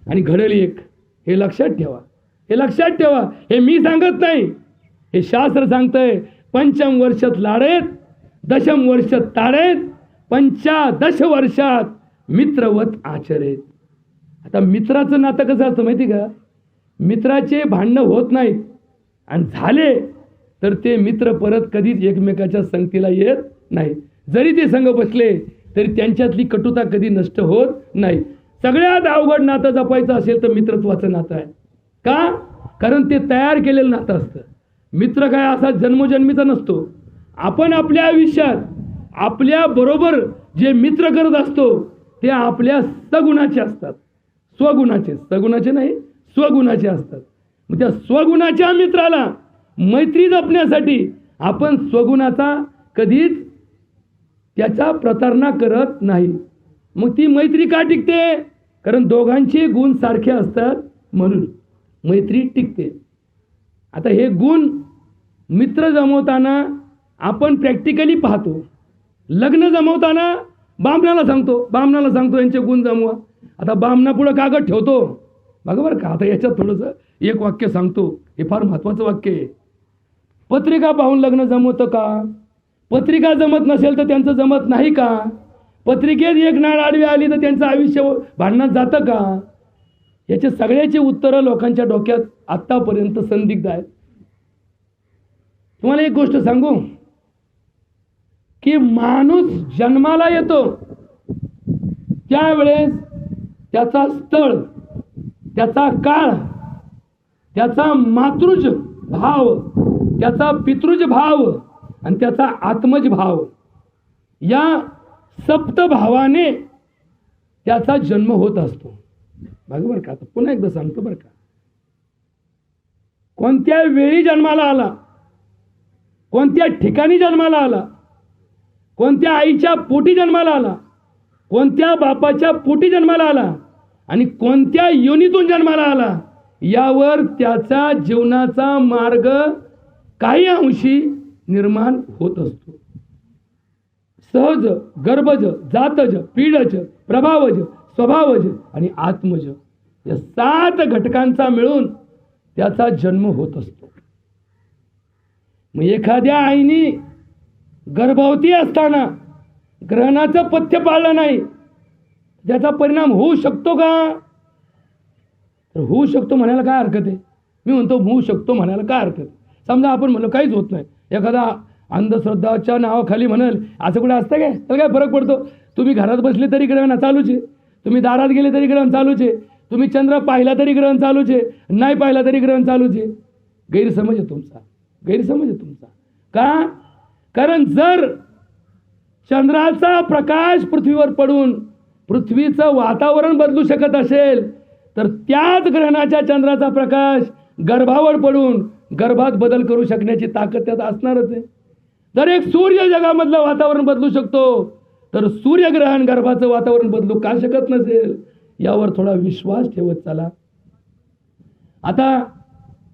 A: आणि घडेल एक, हे लक्षात ठेवा, हे लक्षात ठेवा. हे मी सांगत नाही, हे शास्त्र सांगतंय. पंचम वर्षात लाडेत, दशम वर्षात ताडेत, 15 वर्षात मित्रवत आचरेत. आता मित्राचं नातं कसं असतं माहिती का, मित्राचे भांडणं होत नाहीत आणि झाले तर ते मित्र परत कधीच एकमेकाच्या संगतीला येत नाही. जरी ते संग बसले तरी त्यांच्यातली कटुता कधी नष्ट होत नाही. सगळ्यात अवघड नातं जपायचं असेल तर मित्रत्वाचं नातं आहे. का? कारण ते तयार केलेलं नातं असतं. मित्र काय असा जन्मोजन्मीचा नसतो. आपण आपल्या आयुष्यात आपल्या बरोबर जे मित्र करत असतो ते आपल्या सगुणाचे असतात, स्वगुणाचे, सगुणाचे नाही स्वगुणाचे असतात. मग त्या स्वगुणाच्या मित्राला मैत्री जपण्यासाठी आपण स्वगुणाचा कधीच त्याचा प्रतारणा करत नाही. मग ती मैत्री का टिकते? कारण दोघांचे गुण सारखे असतात म्हणून मैत्री टिकते. आता हे गुण मित्र जमवताना आपण प्रॅक्टिकली पाहतो. लग्न जमवताना बामणाला सांगतो यांचे गुण जमवा. आता बामणा पुढं कागद ठेवतो. बघा बरं का, आता याच्यात थोडंसं एक वाक्य सांगतो, हे फार महत्त्वाचं वाक्य आहे. पत्रिका पाहून लग्न जमवतं का? पत्रिका जमत नसेल तर त्यांचं जमत नाही का? पत्रिकेत एक नाळ आडवी आली तर त्यांचं आयुष्य भांडणात जातं का? याचे सगळ्याची उत्तरं लोकांच्या डोक्यात आत्तापर्यंत संदिग्ध आहेत. तुम्हाला एक गोष्ट सांगू की माणूस जन्माला येतो त्यावेळेस त्याचा स्थळ, त्याचा काळ, त्याचा मातृज भाव, त्याचा पितृज भाव आणि त्याचा आत्मज भाव या सप्तभावाने त्याचा जन्म होत असतो. बरोबर का? आता पुन्हा एकदा सांगतो बरं का, कोणत्या वेळी जन्माला आला, कोणत्या ठिकाणी जन्माला आला, कोणत्या आईच्या पोटी जन्माला आला, कोणत्या बापाच्या पोटी जन्माला आला आणि कोणत्या योनीतून जन्माला आला, यावर त्याचा जीवनाचा मार्ग काही अंशी निर्माण होत असतो. सहज, गर्भज, जातज, पीडज, प्रभावज, स्वभावज आणि आत्मज या 7 घटकांचा मिळून त्याचा जन्म होत असतो. मग एखाद्या आईने गर्भवती असताना ग्रहणाचं पथ्य पाळलं नाही, त्याचा परिणाम होऊ शकतो का? तर होऊ शकतो म्हणायला काय हरकत आहे? मी म्हणतो होऊ शकतो म्हणायला काय हरकत? समजा आपण म्हणलो काहीच होत नाही, एखादा अंधश्रद्धाच्या नावाखाली म्हणाल असं कुठे असतं काय? तर काय फरक पडतो? तुम्ही घरात बसले तरी ग्रहण चालूच आहे, तुम्ही दारात गेले तरी ग्रहण चालूच आहे, तुम्ही चंद्र पाहिला तरी ग्रहण चालूच आहे, नाही पाहिला तरी ग्रहण चालूच आहे. गैरसमज आहे तुमचा, गैरसमज आहे तुमचा. का? कारण जर चंद्राचा प्रकाश पृथ्वीवर पडून पृथ्वीचं वातावरण बदलू शकत असेल तर त्याच ग्रहणाच्या चंद्राचा प्रकाश गर्भावर पडून गर्भात बदल करू शकण्याची ताकद त्यात असणारच आहे. जर एक सूर्य जगामधलं वातावरण बदलू शकतो तर सूर्यग्रहण गर्भाचं वातावरण बदलू का शकत नसेल? यावर थोडा विश्वास ठेवत चला. आता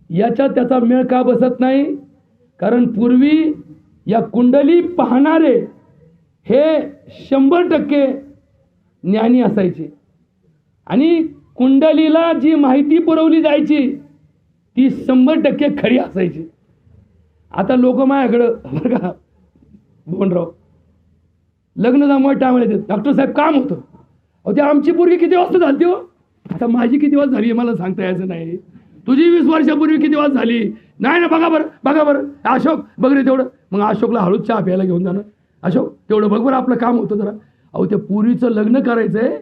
A: याच्यात त्याचा मेळ का बसत नाही? कारण पूर्वी या कुंडली पाहणारे हे 100% ज्ञानी असायचे आणि कुंडलीला जी माहिती पुरवली जायची ती 100% खरी असायची. आता लोक माझ्याकडं बरं का भुवनराव लग्न जमवायला टाळले देत, डॉक्टर साहेब काम होतं. अहो ते आमची पोरगी किती वाजता झाली हो? आता माझी किती वाजता झाली मला सांगता यायचं नाही. तुझी 20 वर्षापूर्वी किती वाजता झाली? नाही ना, बघा बरं, बघा बरं, अशोक बघ रे तेवढं. मग अशोकला हळूच चहा प्यायला घेऊन जाणं, अशोक तेवढं बघ बरं आपलं काम होतं जरा. अहो त्या पुरीचं लग्न करायचं आहे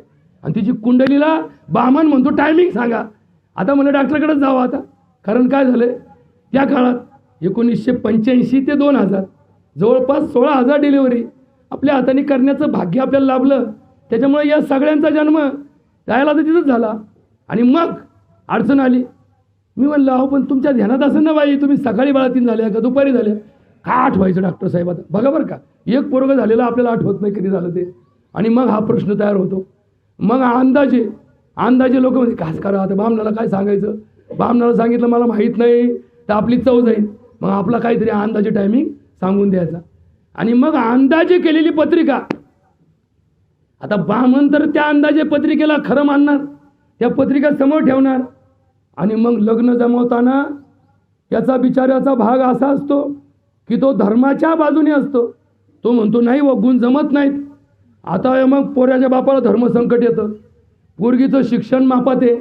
A: आणि तिची कुंडलीला बामन म्हणतो टायमिंग सांगा. आता मला डॉक्टरकडेच जावं आता, कारण काय झालं त्या काळात 1985 ते 2000 जवळपास 16,000 डिलिव्हरी आपल्या हाताने करण्याचं भाग्य आपल्याला लाभलं. त्याच्यामुळे या सगळ्यांचा जन्म जायला तर तिथंच झाला आणि मग अडचण आली. मी म्हणलं अहो पण तुमच्या ध्यानात असं ना बाई, तुम्ही सकाळी 12-3 झाल्या का दुपारी झाल्या का आठवायचं डॉक्टर साहेब? आता बघा बरं का, एक पोरगं झालेलं आपल्याला आठवत नाही कधी झालं ते. आणि मग हा प्रश्न तयार होतो. मग अंदाजे लोक म्हणजे कास करा आता बामणाला काय सांगायचं, बामणाला सांगितलं मला माहीत नाही तर आपली चव जाईल, मग आपला काहीतरी अंदाजे टायमिंग सांगून द्यायचा आणि मग अंदाजे केलेली पत्रिका. आता बामण तर त्या अंदाजे पत्रिकेला खरं मानणार, त्या पत्रिका समोर ठेवणार आणि मग लग्न जमवताना त्याचा बिचाऱ्याचा भाग असा असतो की तो धर्माच्या बाजूने असतो. तो म्हणतो नाही व गुण जमत नाहीत. आता मग पोऱ्याच्या बापाला धर्मसंकट येतं. पोरगीचं शिक्षण मापात आहे,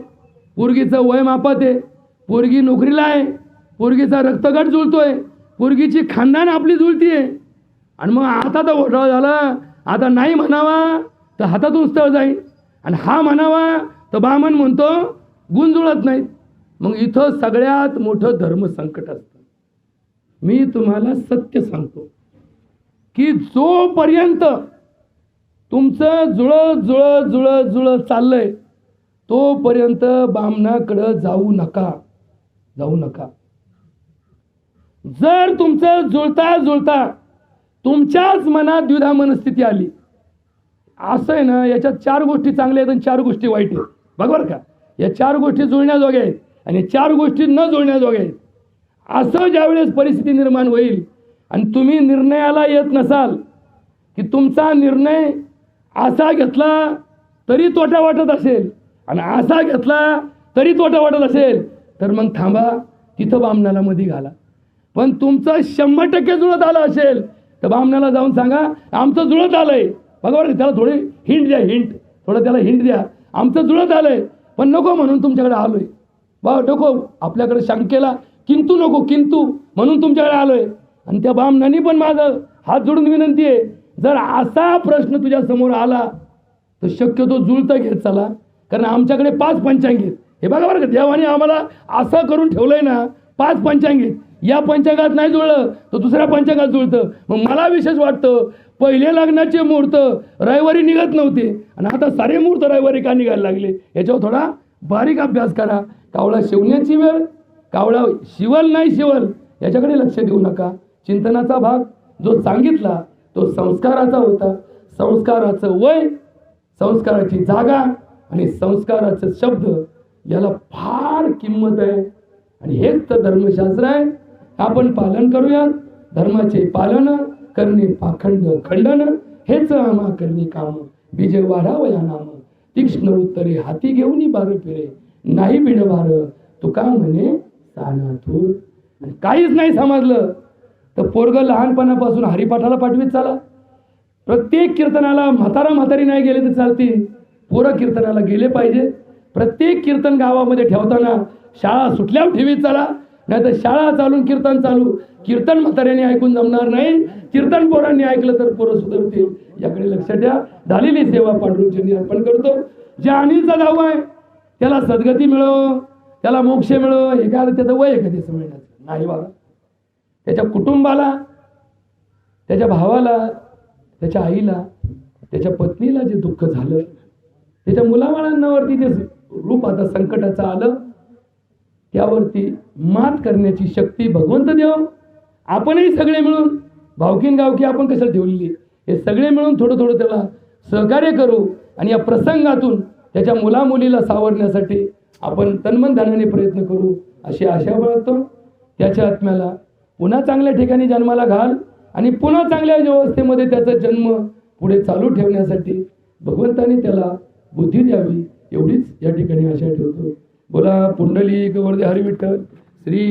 A: पोरगीचं वय मापात आहे, पोरगी नोकरीला आहे, पोरगीचा रक्तगट जुळतोय, पोरगीची खानदान आपली जुळती आहे आणि मग आता तर घोटाळा झाला. आता नाही म्हणावा तर हातातून स्थळ जाईल आणि हा म्हणावा तर बामण म्हणतो गुण जुळत नाहीत. मग इथं सगळ्यात मोठं धर्मसंकट असतं. मी तुम्हाला सत्य सांगतो की जोपर्यंत तुमचं जुळत चाललंय तोपर्यंत बामणाकडं जाऊ नका. जर तुमचं जुळता तुमच्याच मनात द्विधा मनस्थिती आली, असं आहे ना, याच्यात 4 गोष्टी चांगल्या आहेत आणि 4 गोष्टी वाईट आहेत. बरोबर का? या 4 गोष्टी जुळण्याजोग्या आहेत आणि 4 गोष्टी न जुळण्याजोग्या आहेत. असं ज्यावेळेस परिस्थिती निर्माण होईल आणि तुम्ही निर्णयाला येत नसाल की तुमचा निर्णय असा घेतला तरी तोटा वाटत असेल आणि असा घेतला तरी तोटा वाटत असेल तर मग थांबा, तिथं बामणाला मध्ये घाला. पण तुमचं 100% जुळत आलं असेल तर बामणाला जाऊन सांगा आमचं जुळत आलंय. बघा बरं त्याला थोडी हिंट द्या, हिंट थोडं त्याला हिंट द्या. आमचं जुळत आलंय पण नको म्हणून तुमच्याकडे आलोय. बा नको आपल्याकडे शंकेला किंतु नको, किंतु म्हणून तुमच्याकडे आलोय. आणि त्या बामणाने पण माझं हात जोडून विनंती आहे, जर असा प्रश्न तुझ्या समोर आला तर शक्यतो जुळतं घेत चला, कारण आमच्याकडे 5 पंचांग आहेत. हे बघा बरं का देवाने आम्हाला असं करून ठेवलंय ना, 5 पंचांग आहेत. या पंचांगात नाही जुळलं तर दुसऱ्या पंचांगात जुळतं. मग मला विशेष वाटतं पहिले लग्नाचे मुहूर्त रविवारी निघत नव्हते आणि आता सारे मुहूर्त रविवारी का निघायला लागले. याच्यावर थोडा बारीक अभ्यास करा. कावळा शिवण्याची वेळ, कावळा शिवल नाही शिवल याच्याकडे लक्ष देऊ नका. चिंतनाचा भाग जो सांगितला तो संस्काराचा होता. संस्काराचं वय, संस्काराची जागा आणि संस्काराचं शब्द याला फार किंमत आहे. आणि हेच तर धर्मशास्त्र आहे. आपण पालन करूया. धर्माचे पालन करणे पाखंड खंडन, हेच आम्हा करणे काम. बीज वाढावया नाम, तीक्ष्ण उत्तरे हाती घेऊन बार फिरे. नाही बिडभार तुका म्हणे तानातूर. आणि काहीच नाही समजलं तर पोरग लहानपणापासून हरिपाठाला पाठवीत चाला. प्रत्येक कीर्तनाला म्हातारी नाही गेले तर चालतील, पोरं कीर्तनाला गेले पाहिजे. प्रत्येक कीर्तन गावामध्ये ठेवताना शाळा सुटल्यावर ठेवीत चला, नाही तर शाळा चालून कीर्तन चालू. कीर्तन म्हाताऱ्याने ऐकून जमणार नाही, कीर्तन पोरांनी ऐकलं तर पोरं सुधारतील. याकडे लक्ष द्या. झालेली सेवा पांडुरंगांनी अर्पण करतो. जे अनिलचा गाव आहे त्याला सद्गती मिळो, त्याला मोक्ष मिळो. हे काय त्याचं वय कधी समजण्याचं नाही बाबा. त्याच्या कुटुंबाला, त्याच्या भावाला, त्याच्या आईला, त्याच्या पत्नीला जे दुःख झालं, त्याच्या मुलाबाळांवरती जे रूप आता संकटाचं आलं, त्यावरती मात करण्याची शक्ती भगवंत देव. आपणही सगळे मिळून, भावकीन गावकी आपण कशाला ठेवलेली, हे सगळे मिळून थोडं थोडं त्याला सहकार्य करू. आणि या प्रसंगातून त्याच्या मुलामुलीला सावरण्यासाठी आपण तन्मन धनाने प्रयत्न करू अशी आशा बाळगतो. त्याच्या आत्म्याला पुन्हा चांगल्या ठिकाणी जन्माला घाल आणि पुन्हा चांगल्या व्यवस्थेमध्ये त्याचा जन्म पुढे चालू ठेवण्यासाठी भगवंताने त्याला बुद्धी द्यावी, एवढीच या ठिकाणी आशा ठेवतो. बोला पुंडलिक वरदे हरी विठ्ठल.